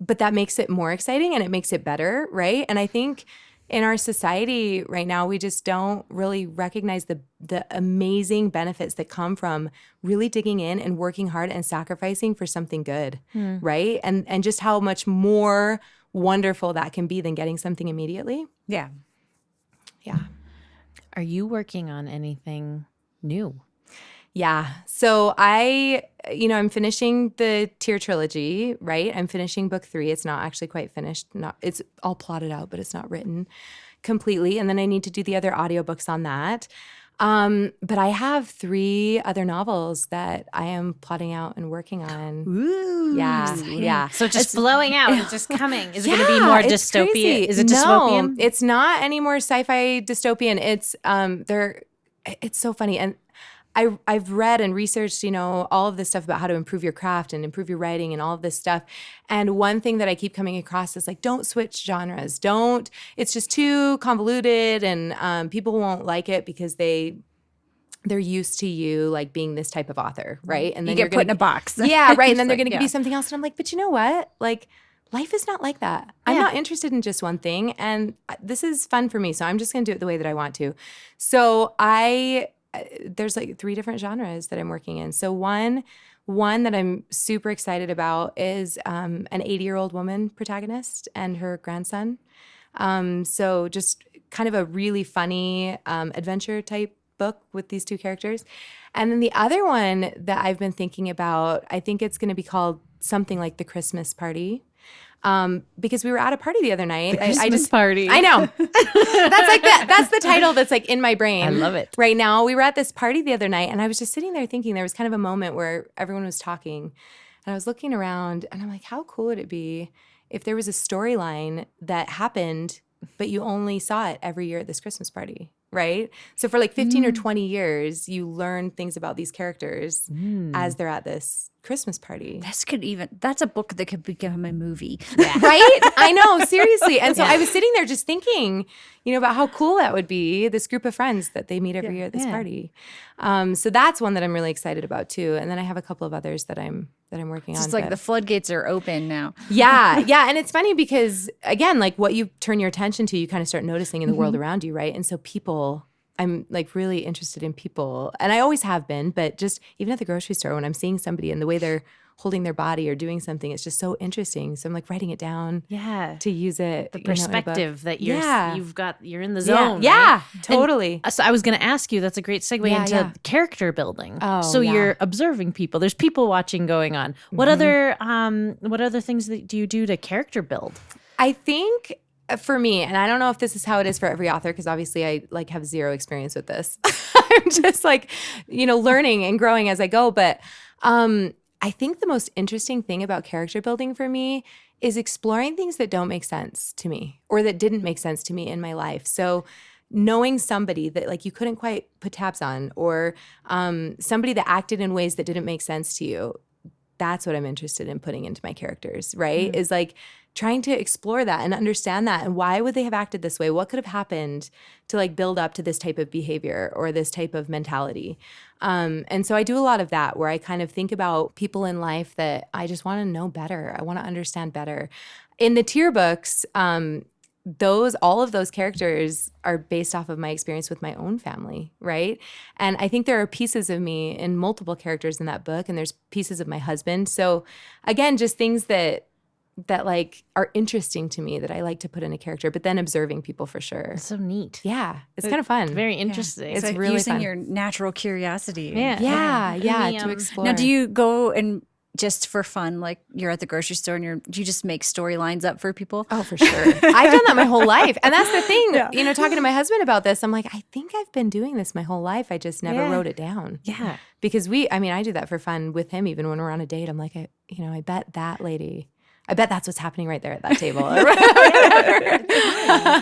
but that makes it more exciting and it makes it better, right? And I think in our society right now, we just don't really recognize the amazing benefits that come from really digging in and working hard and sacrificing for something good, right? And just how much more wonderful that can be than getting something immediately. Yeah. Yeah. Are you working on anything new? Yeah. So I'm finishing the Tear trilogy, right? I'm finishing book 3. It's not actually quite finished. It's all plotted out, but it's not written completely. And then I need to do the other audiobooks on that. But I have 3 other novels that I am plotting out and working on. Ooh. Yeah. So it's just flowing out. It's just coming. Is it going to be more dystopian? Crazy. Is it dystopian? No, it's not any more sci-fi dystopian. It's so funny. And I've read and researched, all of this stuff about how to improve your craft and improve your writing and all of this stuff. And one thing that I keep coming across is like, don't switch genres. It's just too convoluted and people won't like it because they're used to you like being this type of author, right? And then you get put in a box. Yeah, right. And then they're going to be something else. And I'm like, but you know what? Like, life is not like that. I'm not interested in just one thing. And this is fun for me. So I'm just going to do it the way that I want to. So there's like 3 different genres that I'm working in. So one that I'm super excited about is an 80-year-old woman protagonist and her grandson. So just kind of a really funny adventure type book with these 2 characters. And then the other one that I've been thinking about, I think it's going to be called something like The Christmas Party. Because we were at a party the other night. Christmas party. I know. That's the title that's like in my brain. I love it. Right now, we were at this party the other night and I was just sitting there thinking, there was kind of a moment where everyone was talking and I was looking around and I'm like, how cool would it be if there was a storyline that happened, but you only saw it every year at this Christmas party, right? So for like 15 or 20 years, you learn things about these characters as they're at this Christmas party. That's a book that could become a movie. Yeah. Right? I know, seriously. And so I was sitting there just thinking, about how cool that would be, this group of friends that they meet every year at this party. So that's one that I'm really excited about too. And then I have a couple of others that I'm working on. It's like the floodgates are open now. Yeah. And it's funny because again, like what you turn your attention to, you kind of start noticing in the world around you, right? And so I'm like really interested in people, and I always have been, but just even at the grocery store when I'm seeing somebody and the way they're holding their body or doing something, it's just so interesting. So I'm like writing it down to use it. The perspective that you're in the zone. Yeah, right? totally. And so I was going to ask you, that's a great segue into character building. So you're observing people. There's people watching going on. What other things do you do to character build? I think for me, and I don't know if this is how it is for every author, because obviously I like have zero experience with this. I'm just like, learning and growing as I go. But I think the most interesting thing about character building for me is exploring things that don't make sense to me or that didn't make sense to me in my life. So knowing somebody that like you couldn't quite put tabs on, or somebody that acted in ways that didn't make sense to you, that's what I'm interested in putting into my characters, right? Is like trying to explore that and understand that. And why would they have acted this way? What could have happened to like build up to this type of behavior or this type of mentality? And so I do a lot of that where I kind of think about people in life that I just want to know better. I want to understand better. In the tier books, all of those characters are based off of my experience with my own family, right? And I think there are pieces of me in multiple characters in that book, and there's pieces of my husband. So again, just things that like are interesting to me that I like to put in a character, but then observing people for sure. It's so neat. Yeah. It's kind of fun. Very interesting. It's so really using fun. your natural curiosity. Yeah. To explore. Now, do you go and just for fun, like you're at the grocery store and do you just make storylines up for people? Oh, for sure. I've done that my whole life. And that's the thing, talking to my husband about this, I'm like, I think I've been doing this my whole life. I just never wrote it down. Yeah. Because I do that for fun with him, even when we're on a date. I'm like, I bet that lady, I bet that's what's happening right there at that table.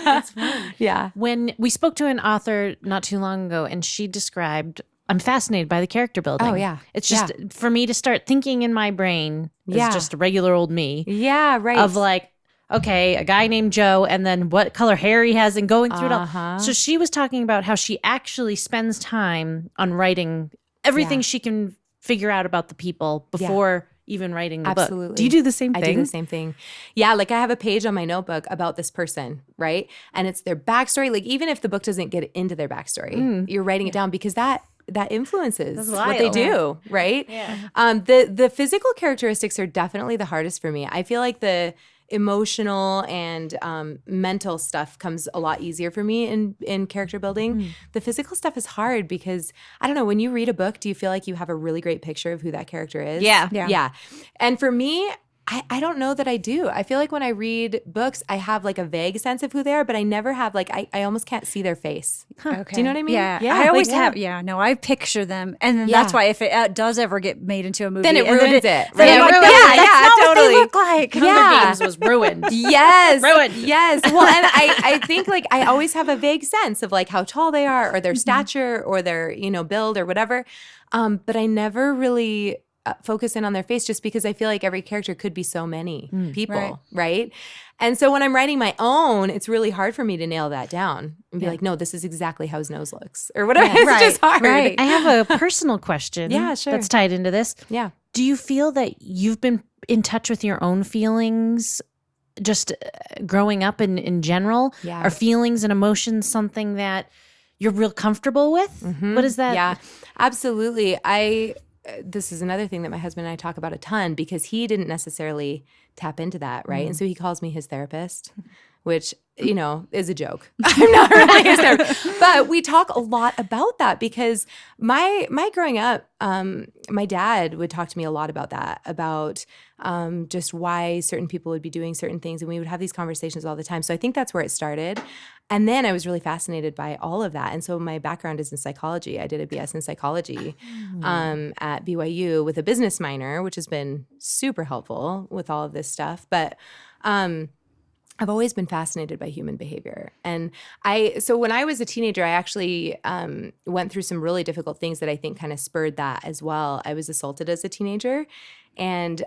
That's fun. Yeah. When we spoke to an author not too long ago, and she described, I'm fascinated by the character building. Oh, yeah. It's just for me to start thinking in my brain is just a regular old me. Yeah, right. Of like, okay, a guy named Joe, and then what color hair he has, and going through it all. So she was talking about how she actually spends time on writing everything she can figure out about the people before even writing the book. Do you do the same thing? I do the same thing. Yeah, like I have a page on my notebook about this person, right? And it's their backstory. Like even if the book doesn't get into their backstory, you're writing it down because that influences what they do, right? Yeah. The physical characteristics are definitely the hardest for me. I feel like the emotional and mental stuff comes a lot easier for me in character building. The physical stuff is hard because, I don't know, when you read a book, do you feel like you have a really great picture of who that character is? Yeah. And for me, I don't know that I do. I feel like when I read books, I have like a vague sense of who they are, but I never have like, I almost can't see their face. Okay. Do you know what I mean? Yeah. I always have. Yeah. No, I picture them. And then that's why if it does ever get made into a movie, then it ruins it. Then Right? I'm like, that's not totally. what they look like. Hunger Games was ruined. Yes. Ruined. Yes. Well, and I think like I always have a vague sense of like how tall they are or their stature or their, build or whatever. But I never really focus in on their face just because I feel like every character could be so many people, right? And so when I'm writing my own, it's really hard for me to nail that down and be like, no, this is exactly how his nose looks or whatever. It's just hard. Right. I have a personal question that's tied into this. Yeah. Do you feel that you've been in touch with your own feelings just growing up in general? Yeah. Are feelings and emotions something that you're real comfortable with? What is that? Yeah, absolutely. This is another thing that my husband and I talk about a ton because he didn't necessarily tap into that, right? And so he calls me his therapist, which, is a joke. I'm not really his therapist. But we talk a lot about that because my growing up, my dad would talk to me a lot about that, about just why certain people would be doing certain things. And we would have these conversations all the time. So I think that's where it started. And then I was really fascinated by all of that. And so my background is in psychology. I did a BS in psychology at BYU with a business minor, which has been super helpful with all of this stuff. But I've always been fascinated by human behavior. And so when I was a teenager, I actually went through some really difficult things that I think kind of spurred that as well. I was assaulted as a teenager. And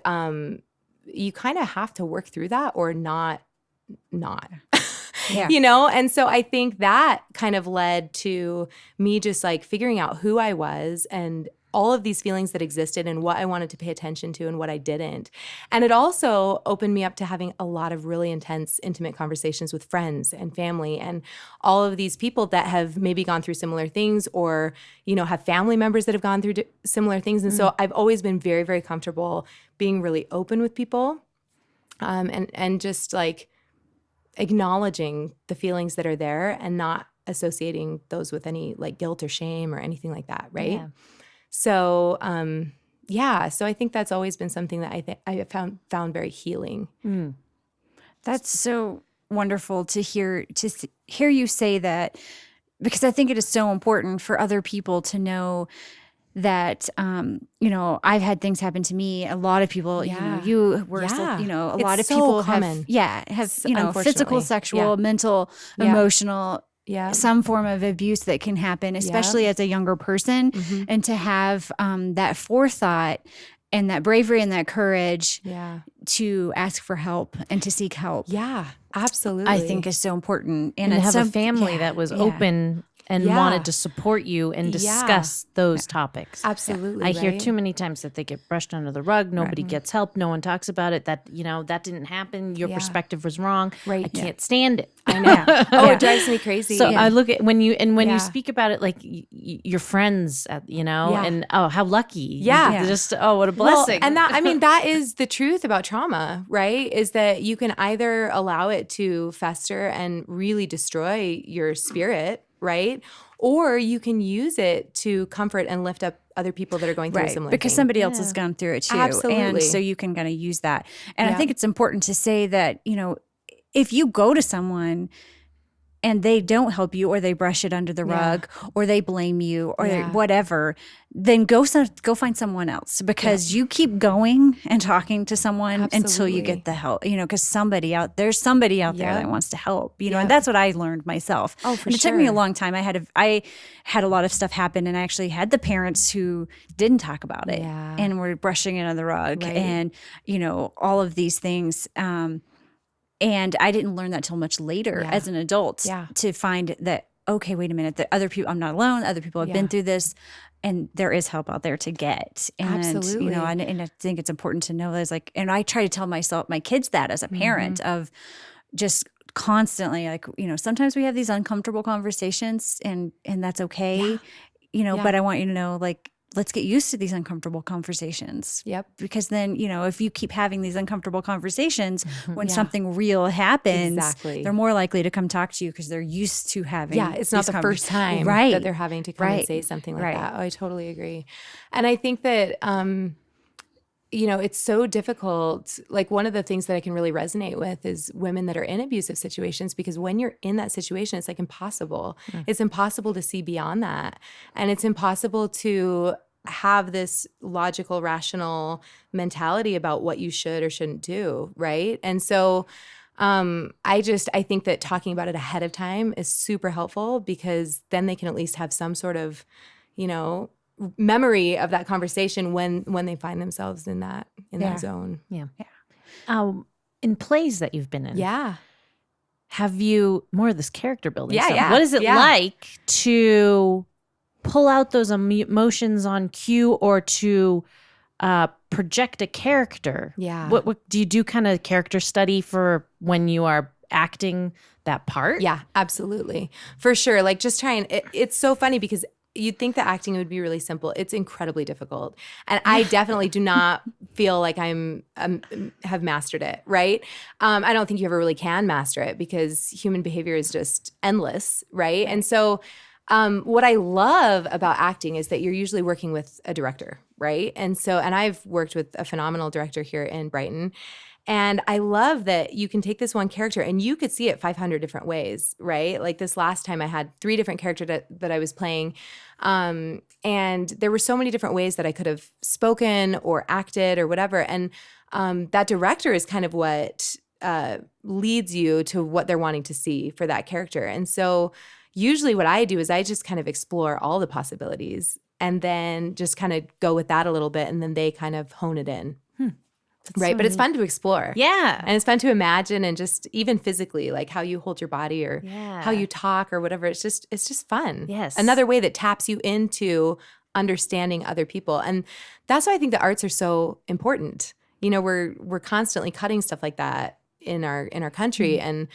you kind of have to work through that or not. Yeah. And so I think that kind of led to me just like figuring out who I was and all of these feelings that existed and what I wanted to pay attention to and what I didn't. And it also opened me up to having a lot of really intense, intimate conversations with friends and family and all of these people that have maybe gone through similar things or, have family members that have gone through similar things. And so I've always been very, very comfortable being really open with people and just like acknowledging the feelings that are there and not associating those with any like guilt or shame or anything like that, right? Yeah. So, so I think that's always been something that I found very healing. That's so wonderful to hear you say that, because I think it is so important for other people to know that, I've had things happen to me. A lot of people, you were, a lot of people common. have physical, sexual, mental, emotional, some form of abuse that can happen, especially as a younger person. And to have that forethought and that bravery and that courage Yeah. to ask for help and to seek help. Yeah, absolutely. I think is so important. And to it's have a family that was open and wanted to support you and discuss those topics. Absolutely. I hear too many times that they get brushed under the rug. Nobody gets help. No one talks about it. That, that didn't happen. Your perspective was wrong. Right. I can't stand it. I know. Oh, it drives me crazy. So I look at when you speak about it, like your friends, and how lucky. Just, what a blessing. Well, and that is the truth about trauma, right? Is that you can either allow it to fester and really destroy your spirit, right? Or you can use it to comfort and lift up other people that are going through a similar because thing. somebody else has gone through it too. Absolutely. And so you can kind of use that. And I think it's important to say that, if you go to someone and they don't help you, or they brush it under the rug, or they blame you, or whatever, then go find someone else, because you keep going and talking to someone until you get the help. Because there's somebody out there that wants to help. And that's what I learned myself. Oh, for and it took me a long time. I had a lot of stuff happen, and I actually had the parents who didn't talk about it and were brushing it under the rug, and all of these things. And I didn't learn that till much later as an adult to find that, okay, wait a minute, that other people, I'm not alone. Other people have been through this, and there is help out there to get. And, Absolutely. And I think it's important to know that, and I try to tell my kids that as a parent of just constantly, sometimes we have these uncomfortable conversations, and that's okay, but I want you to know, let's get used to these uncomfortable conversations. Yep. Because then, if you keep having these uncomfortable conversations, when something real happens, they're more likely to come talk to you because they're used to having. Yeah, it's not the first time that they're having to come and say something like that. Oh, I totally agree. And I think that, it's so difficult. Like, one of the things that I can really resonate with is women that are in abusive situations, because when you're in that situation, it's impossible. It's impossible to see beyond that. And it's impossible to have this logical, rational mentality about what you should or shouldn't do, right? And so I think that talking about it ahead of time is super helpful, because then they can at least have some sort of, memory of that conversation when they find themselves in that zone. Yeah. In plays that you've been in. Yeah. Have you more of this character building stuff? Yeah. What is it like to pull out those emotions on cue, or to project a character? Yeah. What do you do? Kind of character study for when you are acting that part? Yeah, absolutely. For sure. Just trying. It's so funny because you'd think that acting would be really simple. It's incredibly difficult. And I definitely do not feel like have mastered it, right? I don't think you ever really can master it, because human behavior is just endless, right? And so what I love about acting is that you're usually working with a director, right? And I've worked with a phenomenal director here in Brighton. And I love that you can take this one character and you could see it 500 different ways, right? Like this last time I had 3 different characters that I was playing. And there were so many different ways that I could have spoken or acted or whatever. And that director is kind of what leads you to what they're wanting to see for that character. And so usually what I do is I just kind of explore all the possibilities and then just kind of go with that a little bit, and then they kind of hone it in. Right. So but it's fun to explore. Yeah. And it's fun to imagine, and just even physically, like how you hold your body or how you talk or whatever. It's just fun. Yes. Another way that taps you into understanding other people. And that's why I think the arts are so important. We're constantly cutting stuff like that in our country. Mm-hmm. And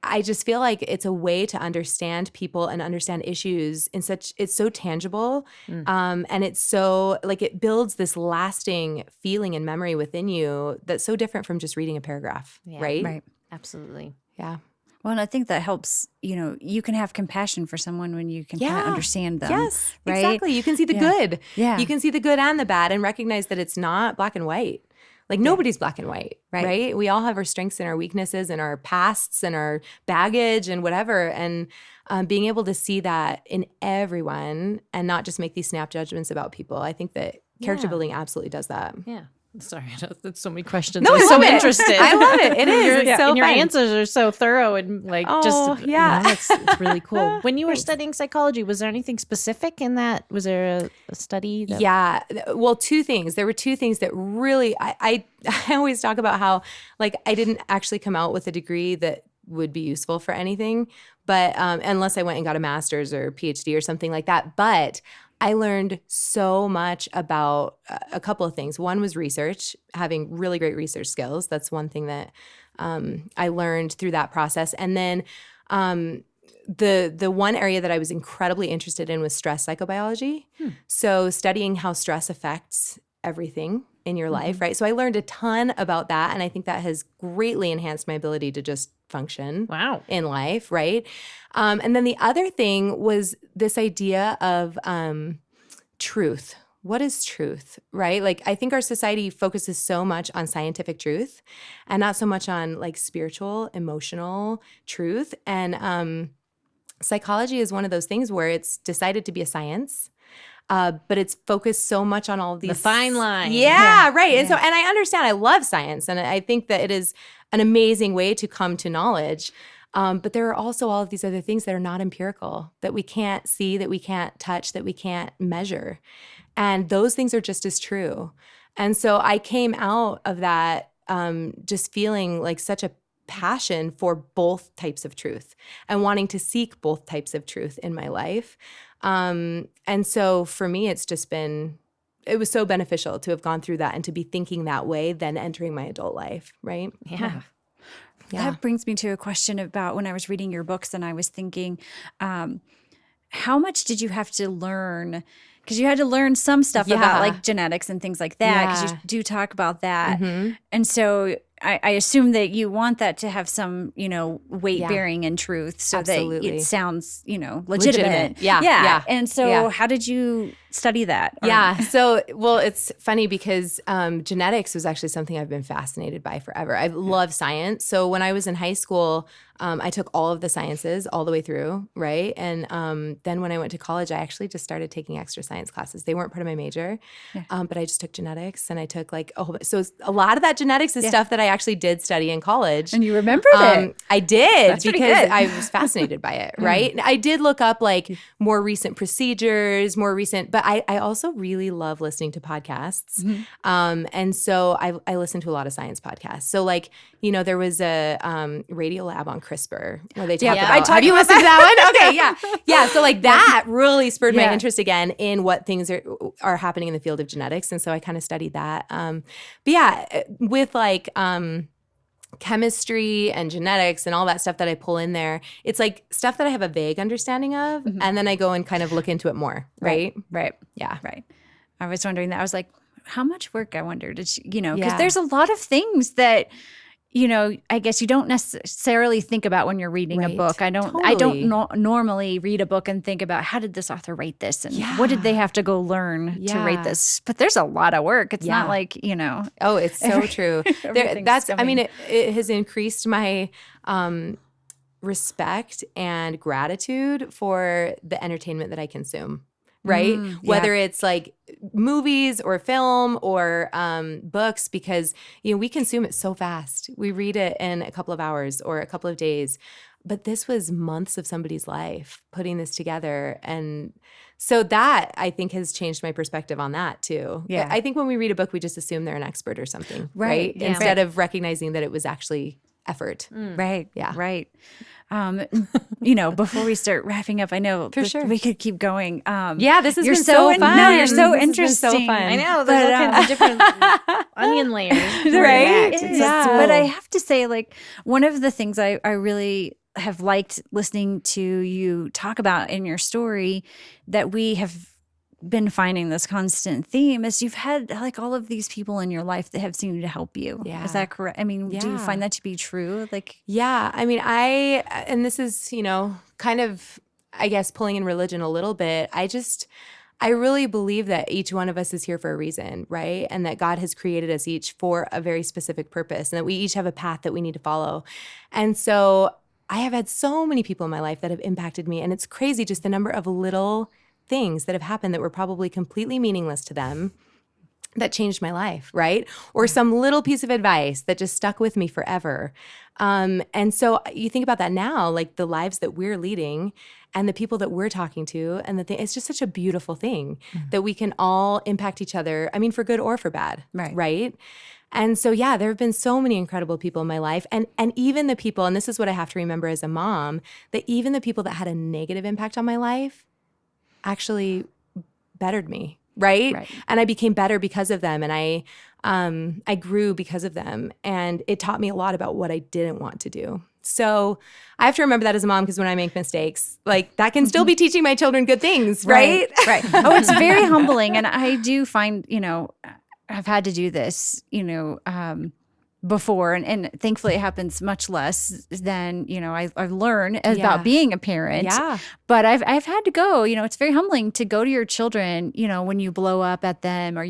I just feel like it's a way to understand people and understand issues it's so tangible. And it's so it builds this lasting feeling and memory within you that's so different from just reading a paragraph. Right? Right. Absolutely. Yeah. Well, and I think that helps, you can have compassion for someone when you can kind of understand them. Yes, right? Exactly. You can see the good. Yeah. You can see the good and the bad and recognize that it's not black and white. Nobody's black and white, right? We all have our strengths and our weaknesses and our pasts and our baggage and whatever. And being able to see that in everyone and not just make these snap judgments about people. I think that character building absolutely does that. Yeah. Sorry, that's so many questions. No, I'm I so love it. interested. I love it. It is. It's so and your fun. answers are so thorough and it's really cool. When you were studying psychology, was there anything specific in that? Was there a study? Yeah. Well, two things. There were two things that really, I always talk about how like I didn't actually come out with a degree that would be useful for anything, but unless I went and got a master's or PhD or something like that. But I learned so much about a couple of things. One was research, having really great research skills. That's one thing that I learned through that process. And then the one area that I was incredibly interested in was stress psychobiology. So studying how stress affects everything in your life, right? So I learned a ton about that, and I think that has greatly enhanced my ability to just function in life, right? And then the other thing was this idea of truth. What is truth, right? Like I think our society focuses so much on scientific truth and not so much on like spiritual, emotional truth. And psychology is one of those things where it's decided to be a science. But it's focused so much on all of these. The fine line. Yeah, right. And so, and I understand, I love science, and I think that it is an amazing way to come to knowledge. But there are also all of these other things that are not empirical, that we can't see, that we can't touch, that we can't measure. And those things are just as true. And so I came out of that just feeling like such a passion for both types of truth and wanting to seek both types of truth in my life. And so for me, it's just been, it was so beneficial to have gone through that and to be thinking that way, then entering my adult life, right? Yeah. That brings me to a question about when I was reading your books and I was thinking, how much did you have to learn? Because you had to learn some stuff about like genetics and things like that, because you do talk about that. And so I assume that you want that to have some, weight bearing and truth so that it sounds, legitimate. Yeah. And so how did you study that? So, well, it's funny because genetics was actually something I've been fascinated by forever. I love science. So when I was in high school, I took all of the sciences all the way through, right? And then when I went to college, I actually just started taking extra science classes. They weren't part of my major, but I just took genetics, and I took like so a lot of that genetics is stuff that I actually did study in college. And you remembered it? I did. That's because I was fascinated by it, right? I did look up like more recent procedures, but I also really love listening to podcasts. And so I listened to a lot of science podcasts. So like, there was a Radio Lab on CRISPR where they talk about. Have you listened to that one? Okay, yeah. So like that really spurred my interest again in what things are happening in the field of genetics, and so I kind of studied that. But yeah, with like chemistry and genetics and all that stuff that I pull in there, it's like stuff that I have a vague understanding of, and then I go and kind of look into it more. Right. Yeah. Right. I was wondering that. I was like, how much work, I wonder, did she, because there's a lot of things that, I guess you don't necessarily think about when you're reading a book. I don't normally read a book and think about how did this author write this and what did they have to go learn to write this. But there's a lot of work. It's not like, Oh, it's so true. It has increased my respect and gratitude for the entertainment that I consume. Right? Whether it's like movies or film or books, because, we consume it so fast. We read it in a couple of hours or a couple of days. But this was months of somebody's life putting this together. And so that, I think, has changed my perspective on that too. Yeah. I think when we read a book, we just assume they're an expert or something, right? Yeah. Instead of recognizing that it was actually effort. Right. Yeah. Right. Before we start wrapping up, I know for sure we could keep going. This has been so fun. No, you're so interesting. So fun. I know. There's all kinds of different onion layers. Right? But I have to say, like, one of the things I really have liked listening to you talk about in your story that we have been finding this constant theme is you've had like all of these people in your life that have seemed to help you. Yeah. Is that correct? I mean, do you find that to be true? Like, I mean, and this is, kind of, I guess, pulling in religion a little bit. I really believe that each one of us is here for a reason, right? And that God has created us each for a very specific purpose, and that we each have a path that we need to follow. And so I have had so many people in my life that have impacted me, and it's crazy just the number of little things that have happened that were probably completely meaningless to them that changed my life, right? Or some little piece of advice that just stuck with me forever. And so you think about that now, like the lives that we're leading and the people that we're talking to, and it's just such a beautiful thing that we can all impact each other. I mean, for good or for bad, right? And so, yeah, there have been so many incredible people in my life. And even the people, and this is what I have to remember as a mom, that even the people that had a negative impact on my life actually bettered me. Right. And I became better because of them. And I grew because of them. And it taught me a lot about what I didn't want to do. So I have to remember that as a mom, because when I make mistakes, like that can still be teaching my children good things. Right. Oh, it's very humbling. And I do find, I've had to do this, before, and thankfully it happens much less than I've learned about being a parent. Yeah. But I've had to go. It's very humbling to go to your children. When you blow up at them, or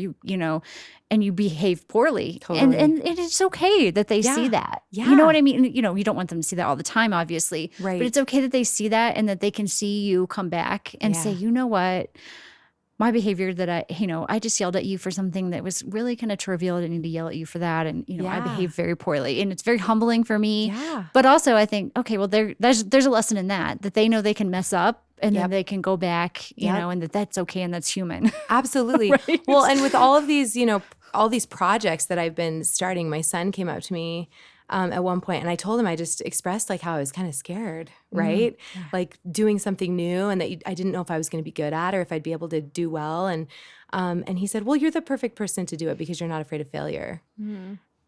and you behave poorly, and it's okay that they see that. You know what I mean? You don't want them to see that all the time, obviously. Right. But it's okay that they see that, and that they can see you come back and say, you know what? My behavior that I just yelled at you for something that was really kind of trivial. I didn't need to yell at you for that. And, I behaved very poorly, and it's very humbling for me. Yeah. But also I think, okay, well, there's a lesson in that they know they can mess up, and then they can go back, you know, and that's okay. And that's human. Absolutely. Right? Well, and with all of these, all these projects that I've been starting, my son came up to me at one point, and I told him, I just expressed like how I was kind of scared, right? Like doing something new, and that I didn't know if I was going to be good at, or if I'd be able to do well. And he said, well, you're the perfect person to do it, because you're not afraid of failure.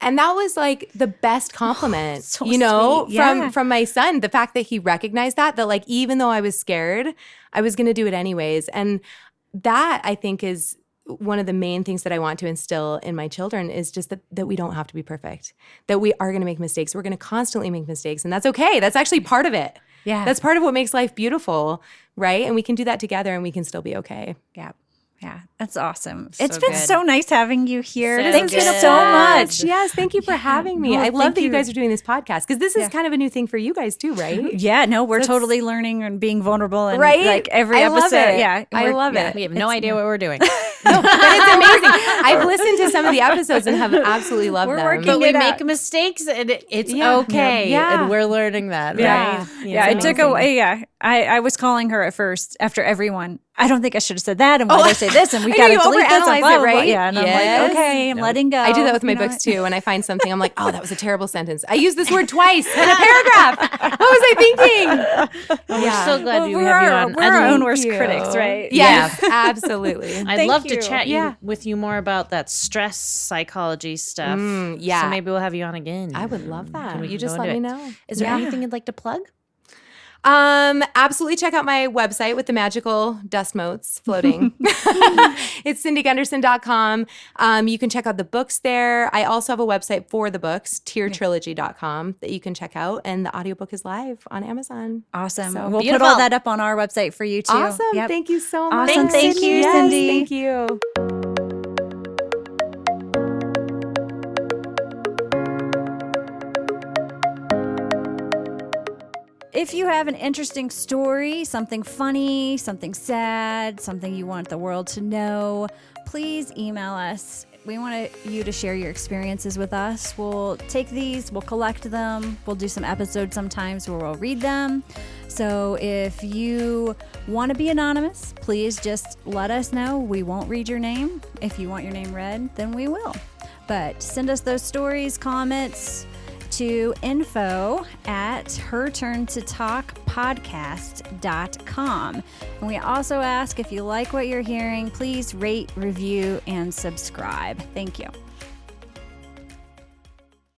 And that was like the best compliment, from my son. The fact that he recognized that like, even though I was scared, I was going to do it anyways. And that, I think, is one of the main things that I want to instill in my children, is just that we don't have to be perfect, that we are going to make mistakes. We're going to constantly make mistakes, and that's okay. That's actually part of it. Yeah. That's part of what makes life beautiful, right? And we can do that together, and we can still be okay. Yeah. Yeah, that's awesome. It's been so nice having you here. So thank you so much. Yes, thank you for having me. I love that you guys are doing this podcast, because this is kind of a new thing for you guys too, right? Yeah, no, we're totally learning and being vulnerable, and like every episode. Love it. Yeah, I love it. We have no idea what we're doing. No, but it's amazing. I've listened to some of the episodes and have absolutely loved them. But we make mistakes, and it's okay. And we're learning that, right? Yeah, it took away. I was calling her at first after everyone. I don't think I should have said that, and why did I say this, and we got to delete this, and blah, blah, blah. Yeah, and I'm like, okay, I'm letting go. I do that with my books too. When I find something, I'm like, oh, that was a terrible sentence. I used this word twice in a paragraph. What was I thinking? We're so glad we have you on. We're our own worst critics, right? Yes, absolutely. I'd love to chat with you more about that stress psychology stuff. So maybe we'll have you on again. I would love that. You just let me know. Is there anything you'd like to plug? Absolutely check out my website with the magical dust motes floating. It's cindygunderson.com. You can check out the books there. I also have a website for the books, tiertrilogy.com, that you can check out. And the audiobook is live on Amazon. Awesome. So we'll put all that up on our website for you too. Awesome. Yep. Thank you so much. Awesome. Thank you, Cindy. Thank you. If you have an interesting story, something funny, something sad, something you want the world to know, please email us. We want you to share your experiences with us. We'll take these, we'll collect them, we'll do some episodes sometimes where we'll read them. So if you want to be anonymous, please just let us know. We won't read your name. If you want your name read, then we will. But send us those stories, comments, to info@herturntotalkpodcast.com. And we also ask, if you like what you're hearing, please rate, review, and subscribe. Thank you.